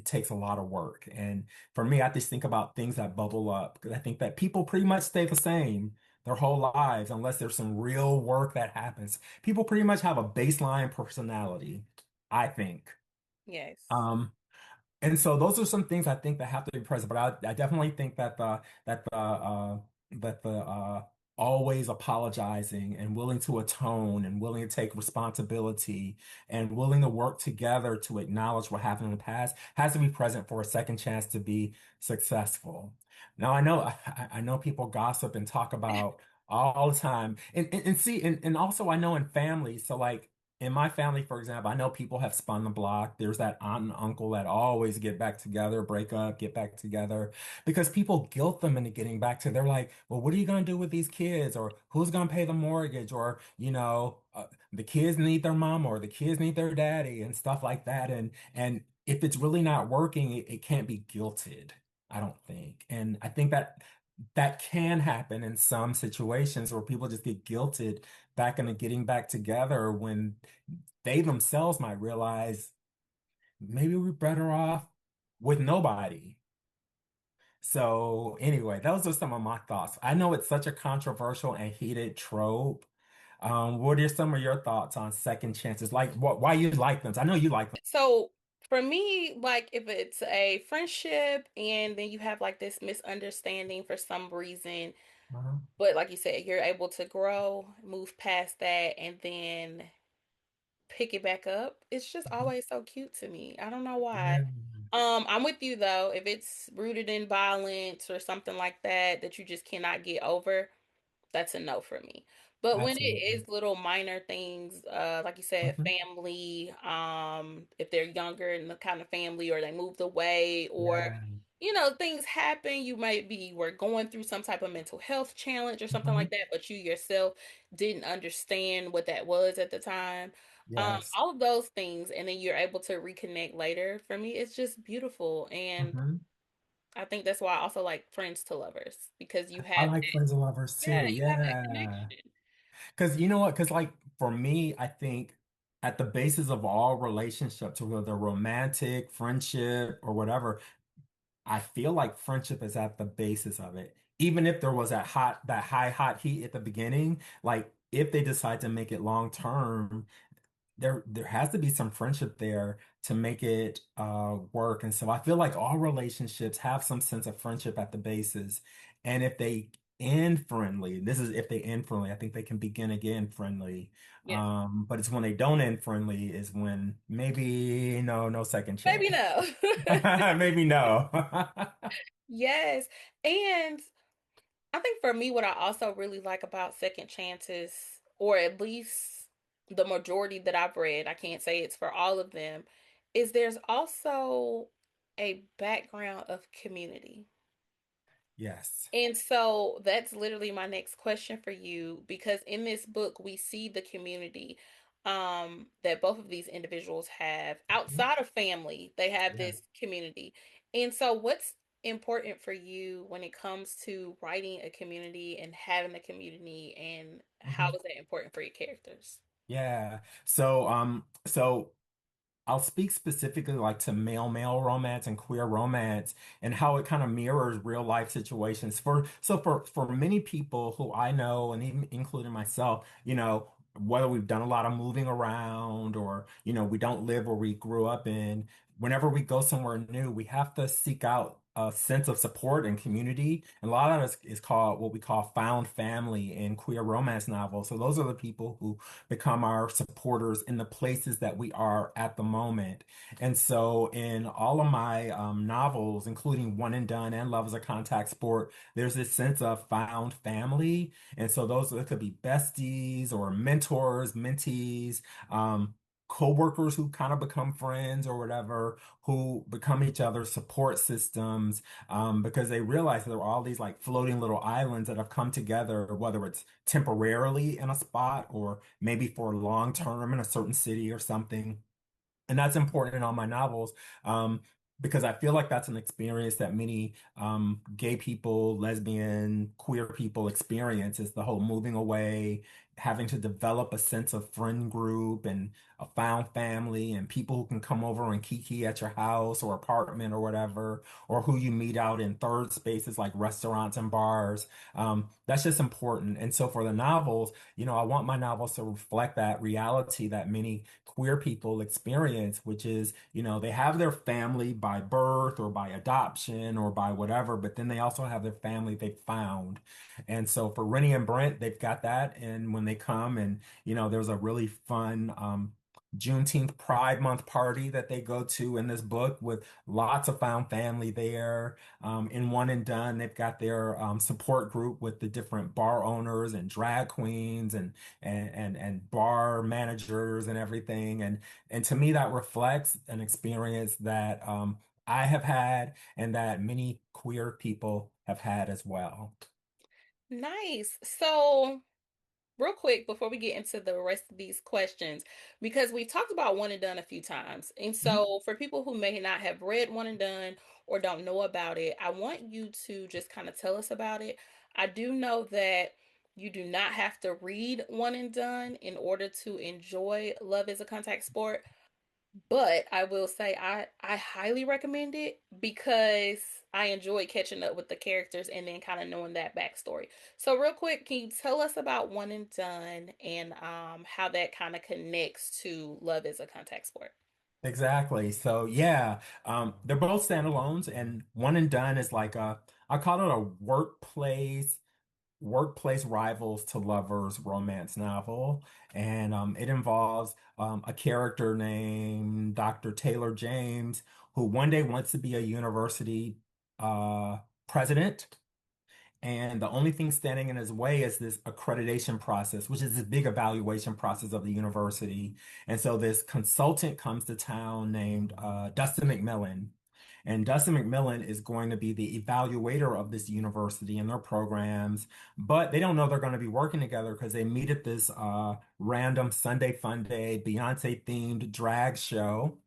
takes a lot of work. And for me, I just think about things that bubble up because I think that people pretty much stay the same their whole lives unless there's some real work that happens. People pretty much have a baseline personality, I think. Yes. Um, and so those are some things I think that have to be present. But I definitely think that the always apologizing and willing to atone and willing to take responsibility and willing to work together to acknowledge what happened in the past has to be present for a second chance to be successful. Now, I know people gossip and talk about all the time. And see, and also I know in families, so like in my family, for example, I know people have spun the block. There's that aunt and uncle that always get back together, break up, get back together because people guilt them into getting back to, they're like, well, what are you going to do with these kids? Or who's going to pay the mortgage? Or, the kids need their mom or the kids need their daddy and stuff like that. And if it's really not working, it can't be guilted, I don't think. And I think that that can happen in some situations where people just get guilted back into getting back together when they themselves might realize maybe we're better off with nobody. So anyway, those are some of my thoughts. I know it's such a controversial and heated trope. What are some of your thoughts on second chances? Like why you like them? I know you like them. So for me, like if it's a friendship and then you have like this misunderstanding for some reason, Uh-huh. but like you said, you're able to grow, move past that, and then pick it back up. It's just Mhm. always so cute to me. I don't know why. Yeah. I'm with you though. If it's rooted in violence or something like that that you just cannot get over, that's a no for me. But when it Absolutely. is little minor things, like you said, Mhm. family, if they're younger in the kind of family or they moved away or Yeah. things happen, you might be were going through some type of mental health challenge or something like Mhm. that, but you yourself didn't understand what that was at the time. Yes. All of those things, and then you're able to reconnect later. For me, it's just beautiful. And Mhm. I think that's why I also like friends to lovers because you I have like Friends and Lovers yeah, too. you have that Yeah. connection. Because you know what? Because like for me, I think at the basis of all relationships, whether romantic, friendship, or whatever, I feel like friendship is at the basis of it. Even if there was that high hot heat at the beginning, like if they decide to make it long term, there has to be some friendship there to make it work. And so I feel like all relationships have some sense of friendship at the basis. And if they end friendly, this is if they end friendly, I think they can begin again friendly. Yes. But it's when they don't end friendly is when maybe no second Maybe chance. no. Maybe no. Yes. And I think for me, what I also really like about second chances, or at least the majority that I've read, I can't say it's for all of them, is there's also a background of community. Yes. And so that's literally my next question for you because in this book we see the community that both of these individuals have outside of family. They have Yeah. this community. And so what's important for you when it comes to writing a community and having a community and how Mhm. is that important for your characters? Yeah. So I'll speak specifically like to male romance and queer romance and how it kind of mirrors real life situations. For many people who I know and even including myself, whether we've done a lot of moving around or, we don't live where we grew up in, whenever we go somewhere new, we have to seek out a sense of support and community. And a lot of it is called what we call found family in queer romance novels. So those are the people who become our supporters in the places that we are at the moment. And so in all of my novels, including One and Done and Love is a Contact Sport, there's this sense of found family. And so those it could be besties or mentors, mentees, co-workers who kind of become friends or whatever, who become each other's support systems, because they realize there are all these like floating little islands that have come together, whether it's temporarily in a spot or maybe for long term in a certain city or something. And that's important in all my novels, because I feel like that's an experience that many gay people, lesbian, queer people experience is the whole moving away, having to develop a sense of friend group and a found family and people who can come over and kiki at your house or apartment or whatever, or who you meet out in third spaces like restaurants and bars. That's just important. And so for the novels, I want my novels to reflect that reality that many queer people experience, which is, they have their family by birth or by adoption or by whatever, but then they also have their family they found. And so for Rennie and Brent, they've got that. And when they come and, there's a really fun, Juneteenth Pride Month party that they go to in this book with lots of found family there. In One and Done, they've got their support group with the different bar owners and drag queens and bar managers and everything. And to me, that reflects an experience that I have had and that many queer people have had as well. Nice. So, real quick before we get into the rest of these questions, because we've talked about One and Done a few times. And Mhm. so, for people who may not have read One and Done or don't know about it, I want you to just kind of tell us about it. I do know that you do not have to read One and Done in order to enjoy Love is a Contact Sport. But I will say I highly recommend it because I enjoy catching up with the characters and then kind of knowing that backstory. So real quick, can you tell us about One and Done and how that kind of connects to Love is a Contact Sport? Exactly. So yeah, they're both standalones, and One and Done is like I call it a workplace rivals to lovers romance novel, and it involves a character named Dr. Taylor James, who one day wants to be a university uh, president. And the only thing standing in his way is this accreditation process, which is this big evaluation process of the university. And so this consultant comes to town named Dustin McMillan. And Dustin McMillan is going to be the evaluator of this university and their programs, but they don't know they're going to be working together because they meet at this random Sunday Fun Day, Beyonce themed drag show,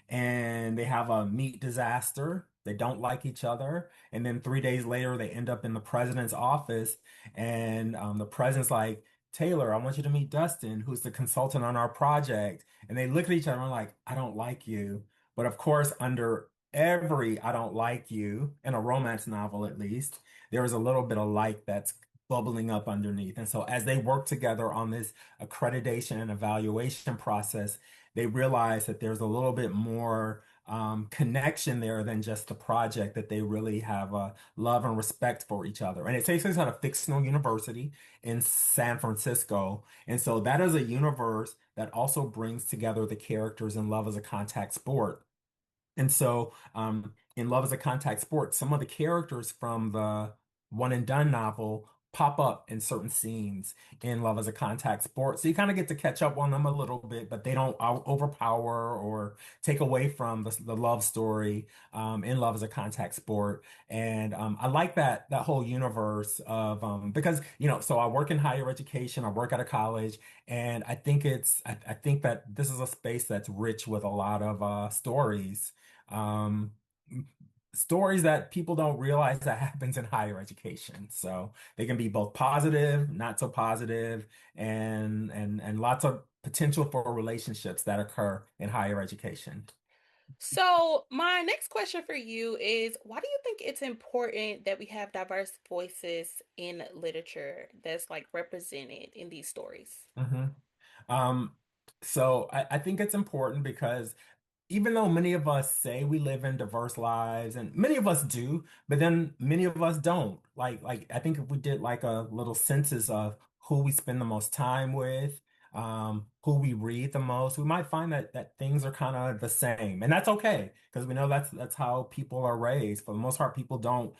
and they have a meat disaster. They don't like each other. And then 3 days later, they end up in the president's office. And the president's like, Taylor, I want you to meet Dustin, who's the consultant on our project. And they look at each other and are like, I don't like you. But of course, under every I don't like you, in a romance novel at least, there is a little bit of like that's bubbling up underneath. And so as they work together on this accreditation and evaluation process, they realize that there's a little bit more connection there than just the project, that they really have a love and respect for each other. And it takes place at a fictional university in San Francisco. And so that is a universe that also brings together the characters in Love as a Contact Sport. And so, in Love is a Contact Sport, some of the characters from the One and Done novel pop up in certain scenes in Love is a Contact Sport. So you kind of get to catch up on them a little bit, but they don't overpower or take away from the love story in Love is a Contact Sport. And I like that whole universe of because so I work in higher education, I work at a college, and I think that this is a space that's rich with a lot of stories, um, stories that people don't realize that happens in higher education. So they can be both positive, not so positive, and lots of potential for relationships that occur in higher education. So, my next question for you is why do you think it's important that we have diverse voices in literature that's like represented in these stories? Mhm. Um, so I think it's important because even though many of us say we live in diverse lives, and many of us do, but then many of us don't. Like I think if we did like a little census of who we spend the most time with, who we read the most, we might find that things are kind of the same, and that's okay because we know that's how people are raised. For the most part, people don't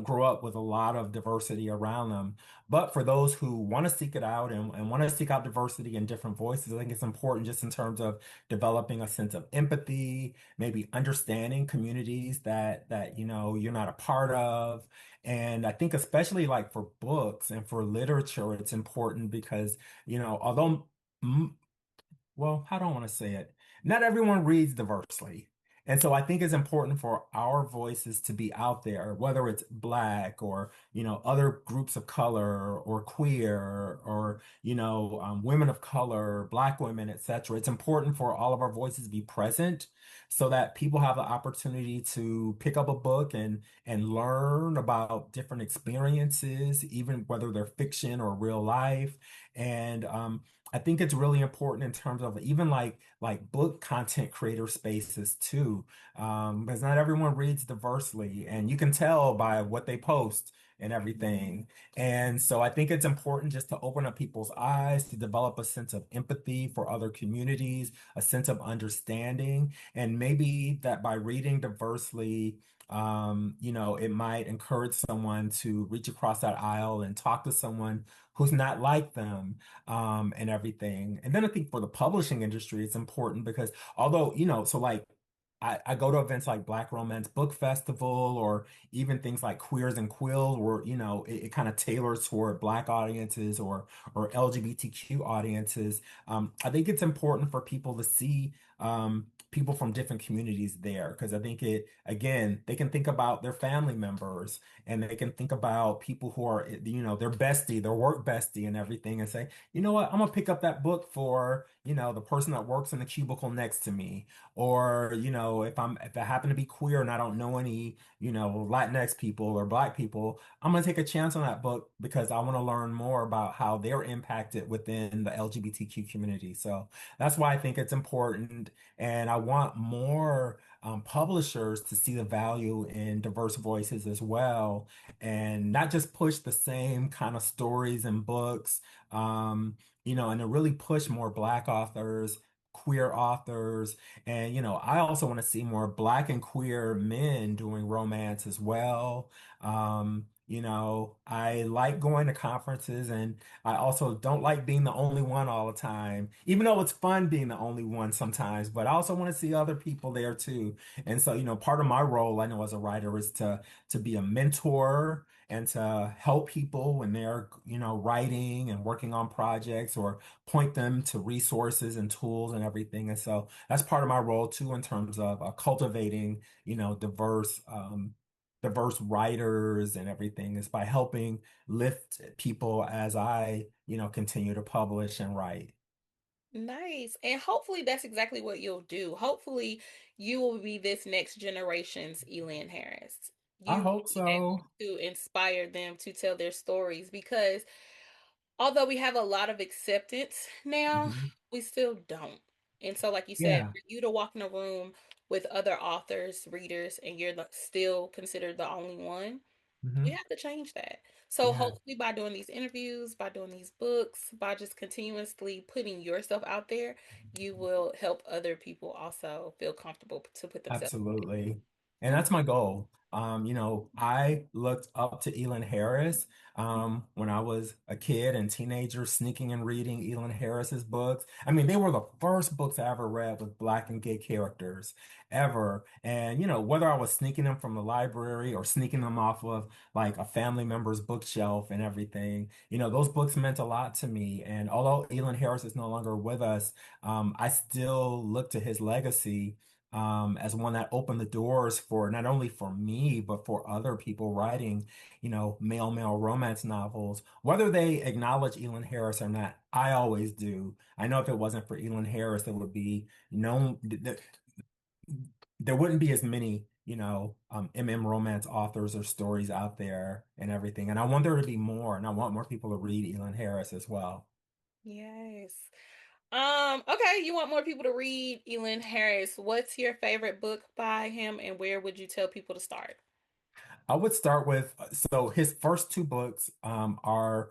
grow up with a lot of diversity around them. But for those who want to seek it out and want to seek out diversity in different voices, I think it's important just in terms of developing a sense of empathy, maybe understanding communities that you're not a part of. And I think especially like for books and for literature, it's important because, although, mm, well, how do I want to say it? Not everyone reads diversely. And so I think it's important for our voices to be out there, whether it's Black or, other groups of color or queer or, women of color, Black women, etc. It's important for all of our voices to be present so that people have the opportunity to pick up a book and learn about different experiences, even whether they're fiction or real life. And I think it's really important in terms of even like book content creator spaces too, because not everyone reads diversely, and you can tell by what they post and everything. And so I think it's important just to open up people's eyes, to develop a sense of empathy for other communities, a sense of understanding, and maybe that by reading diversely, it might encourage someone to reach across that aisle and talk to someone who's not like them, and everything. And then I think for the publishing industry, it's important because although, so like I go to events like Black Romance Book Festival or even things like Queers and Quills where, it kind of tailors toward Black audiences or LGBTQ audiences. I think it's important for people to see people from different communities there because I think again, they can think about their family members and they can think about people who are, their bestie, their work bestie and everything and say, you know what, I'm gonna pick up that book for, the person that works in the cubicle next to me. Or, if I happen to be queer and I don't know any, Latinx people or Black people, I'm gonna take a chance on that book because I want to learn more about how they're impacted within the LGBTQ community. So that's why I think it's important. And I want more publishers to see the value in diverse voices as well, and not just push the same kind of stories and books, and to really push more Black authors, queer authors. And, I also want to see more Black and queer men doing romance as well. I like going to conferences and I also don't like being the only one all the time, even though it's fun being the only one sometimes, but I also want to see other people there too. And so, part of my role, I know as a writer is to be a mentor and to help people when they're, writing and working on projects or point them to resources and tools and everything. And so that's part of my role too, in terms of cultivating, diverse writers and everything is by helping lift people as I, continue to publish and write. Nice. And hopefully that's exactly what you'll do. Hopefully you will be this next generation's Elin Harris. I You will hope be able so. to inspire them to tell their stories because although we have a lot of acceptance now, Mhm. we still don't. And so, like you said, Yeah. for you to walk in a room with other authors, readers, and you're still considered the only one, we Hmm. have to change that. So Yeah. hopefully by doing these interviews, by doing these books, by just continuously putting yourself out there, you will help other people also feel comfortable to put themselves Absolutely. And out that's my goal. I looked up to Elin Harris when I was a kid and teenager, sneaking and reading Elin Harris's books. I mean, they were the first books I ever read with Black and gay characters ever. And, whether I was sneaking them from the library or sneaking them off of like a family member's bookshelf and everything, those books meant a lot to me. And although Elin Harris is no longer with us, I still look to his legacy as one that opened the doors for not only for me, but for other people writing, male romance novels. Whether they acknowledge Elin Harris or not, I always do. I know if it wasn't for Elin Harris, there would be no, there wouldn't be as many, romance authors or stories out there and everything. And I want there to be more, and I want more people to read Elin Harris as well. Yes. Okay, you want more people to read Elin Harris. What's your favorite book by him and where would you tell people to start? I would start with, so his first two books are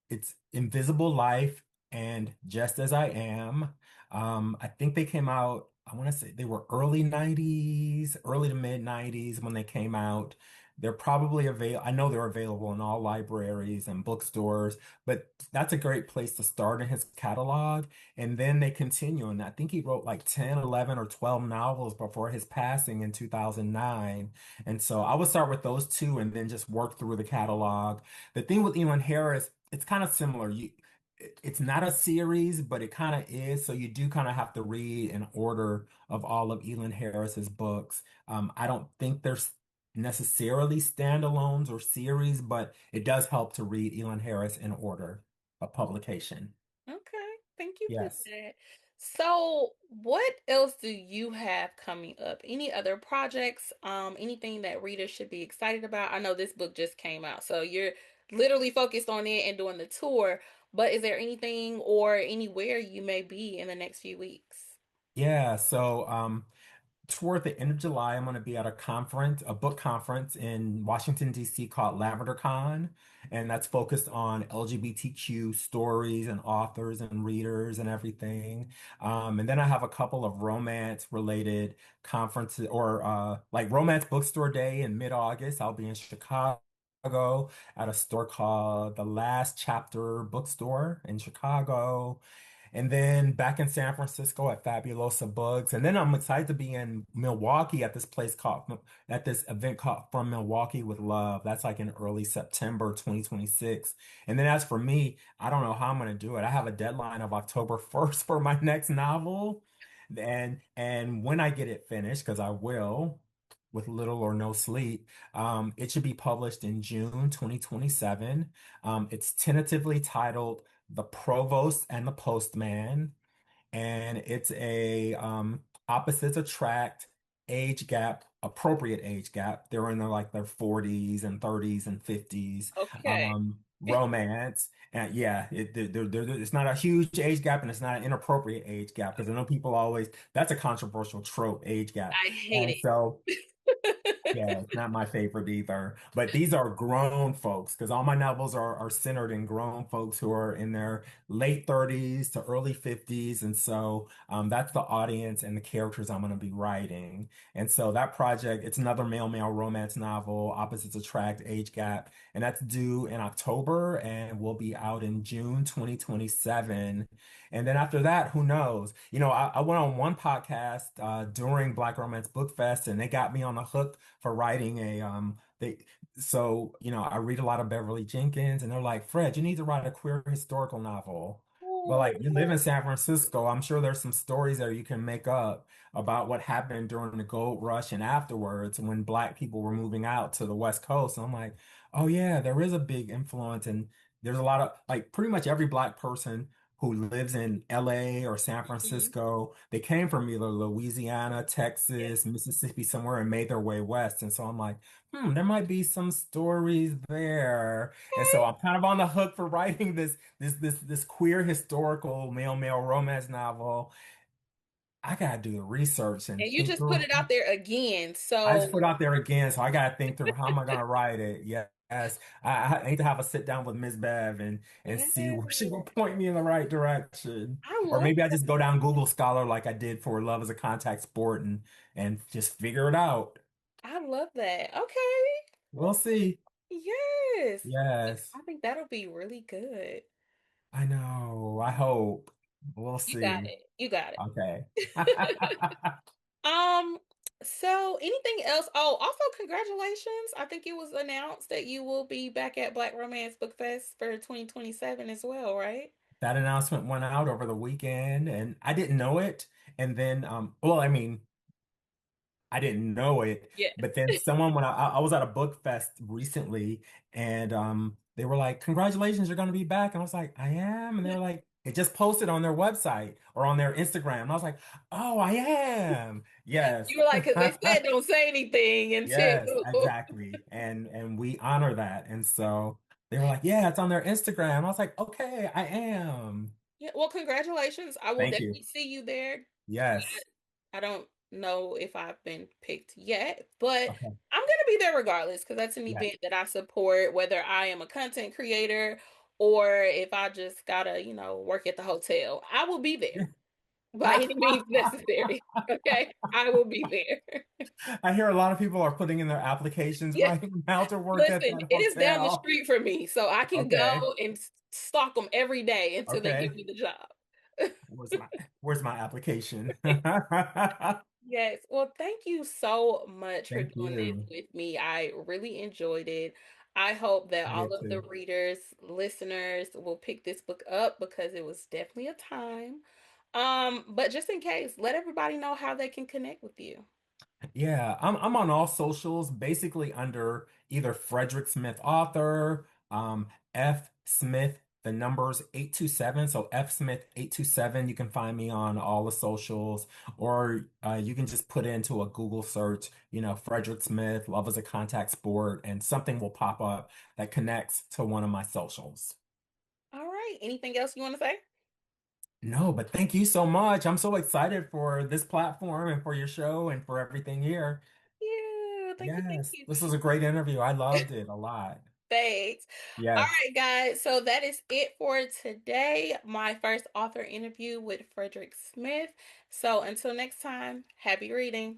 it's Invisible Life and Just As I Am. I think they came out, I want to say they were early 90s, early to mid 90s when they came out. They're probably available. I know they're available in all libraries and bookstores, but that's a great place to start in his catalog. And then they continue. And I think he wrote like 10, 11, or 12 novels before his passing in 2009. And so I would start with those two and then just work through the catalog. The thing with Elon Harris, it's kind of similar. it's not a series, but it kind of is. So you do kind of have to read in order of all of Elin Harris's books. I don't think there's necessarily standalones or series, but it does help to read Elin Harris in order of publication. Okay, thank you for Yes. that. So, what else do you have coming up? Any other projects? Anything that readers should be excited about? I know this book just came out, so you're literally focused on it and doing the tour, but is there anything or anywhere you may be in the next few weeks? Yeah. So, toward the end of July, I'm going to be at a conference, a book conference in Washington, D.C. called Lavender Con. And that's focused on LGBTQ stories and authors and readers and everything. And then I have a couple of romance related conferences or like Romance Bookstore Day in mid-August. I'll be in Chicago at a store called The Last Chapter Bookstore in Chicago. And then back in San Francisco at Fabulosa Books. And then I'm excited to be in Milwaukee at at this event called From Milwaukee with Love. That's like in early September 2026. And then as for me, I don't know how I'm going to do it. I have a deadline of October 1st for my next novel. And when I get it finished, because I will, with little or no sleep, it should be published in June 2027. It's tentatively titled The Provost and the Postman, and it's a opposites attract age gap, appropriate age gap. They're in their 40s and 30s and 50s Okay. romance. And yeah, it's not a huge age gap and it's not an inappropriate age gap because I know people always that's a controversial trope, age gap. I hate And so it. yeah, it's not my favorite either. But these are grown folks because all my novels are centered in grown folks who are in their late 30s to early 50s. And so that's the audience and the characters I'm going to be writing. And so that project, it's another male-male romance novel, Opposites Attract, Age Gap. And that's due in October and will be out in June 2027. And then after that, who knows? I went on one podcast during Black Romance Book Fest and they got me on the hook for writing I read a lot of Beverly Jenkins and they're like, Fred, you need to write a queer historical novel. Well, like you live in San Francisco, I'm sure there's some stories there you can make up about what happened during the gold rush and afterwards when Black people were moving out to the West Coast. And I'm like, oh yeah, there is a big influence and there's a lot of like pretty much every Black person who lives in LA or San Mhm. Francisco. They came from either Louisiana, Yeah. Texas, Mississippi, somewhere and made their way west. And so I'm like, there might be some stories there. And so I'm kind of on the hook for writing this queer historical male-male romance novel. I gotta do the research and And you think just put through. it out there again. I So, just put it out there again, so I gotta think through how am I gonna write it. Yes, I need to have a sit down with Miss Bev and yeah, see where she will point me in the right direction. I Or love maybe I that. just go down Google Scholar like I did for Love as a Contact Sport and just figure it out. I love that. Okay. We'll Well, see. yes. Yes, I think that'll be really good. I know. I hope. We'll You got see. it. You got Okay. it. Um, so anything else? Oh, also congratulations. I think it was announced that you will be back at Black Romance Book Fest for 2027 as well, right? That announcement went out over the weekend and I didn't know it. And then, well, I mean, I didn't know it, Yeah. but then someone when I was at a book fest recently and they were like, "Congratulations, you're going to be back." And I was like, "I am." And they were like, "It just posted on their website or on their Instagram." And I was like, "Oh, I am." Yes. You were like, because they said don't say anything Yes, until. exactly. And we honor that. And so they were like, "Yeah, it's on their Instagram." I was like, "Okay, I am." Yeah, well, congratulations. I will Thank you. definitely see you there. Yes. I don't know if I've been picked yet, but Okay. I'm gonna be there regardless because that's an Yes. event that I support, whether I am a content creator or if I just gotta, work at the hotel. I will be there by any means necessary. Okay, I will be there. I hear a lot of people are putting in their applications Yeah, right now to work at listen, that it is down the hotel. street from me, so I can Okay. go and stalk them every day until they give Okay. me the job. Where's my where's my application? Yes. Well, thank you so much for Thank doing this you. with me. I really enjoyed it. I hope that I all did of the too. readers, listeners will pick this book up because it was definitely a time. But just in case, let everybody know how they can connect with you. Yeah, I'm on all socials, basically under either Frederick Smith author, F Smith, the numbers 827. So F Smith 827. You can find me on all the socials, or you can just put into a Google search, Frederick Smith, love is a contact sport, and something will pop up that connects to one of my socials. All right. Anything else you want to say? No, but thank you so much. I'm so excited for this platform and for your show and for everything here. Yeah, thank you, thank Yes, you. this was a great interview. I loved it a lot. Thanks. All Yes. right, guys. So that is it for today. My first author interview with Frederick Smith. So until next time, happy reading.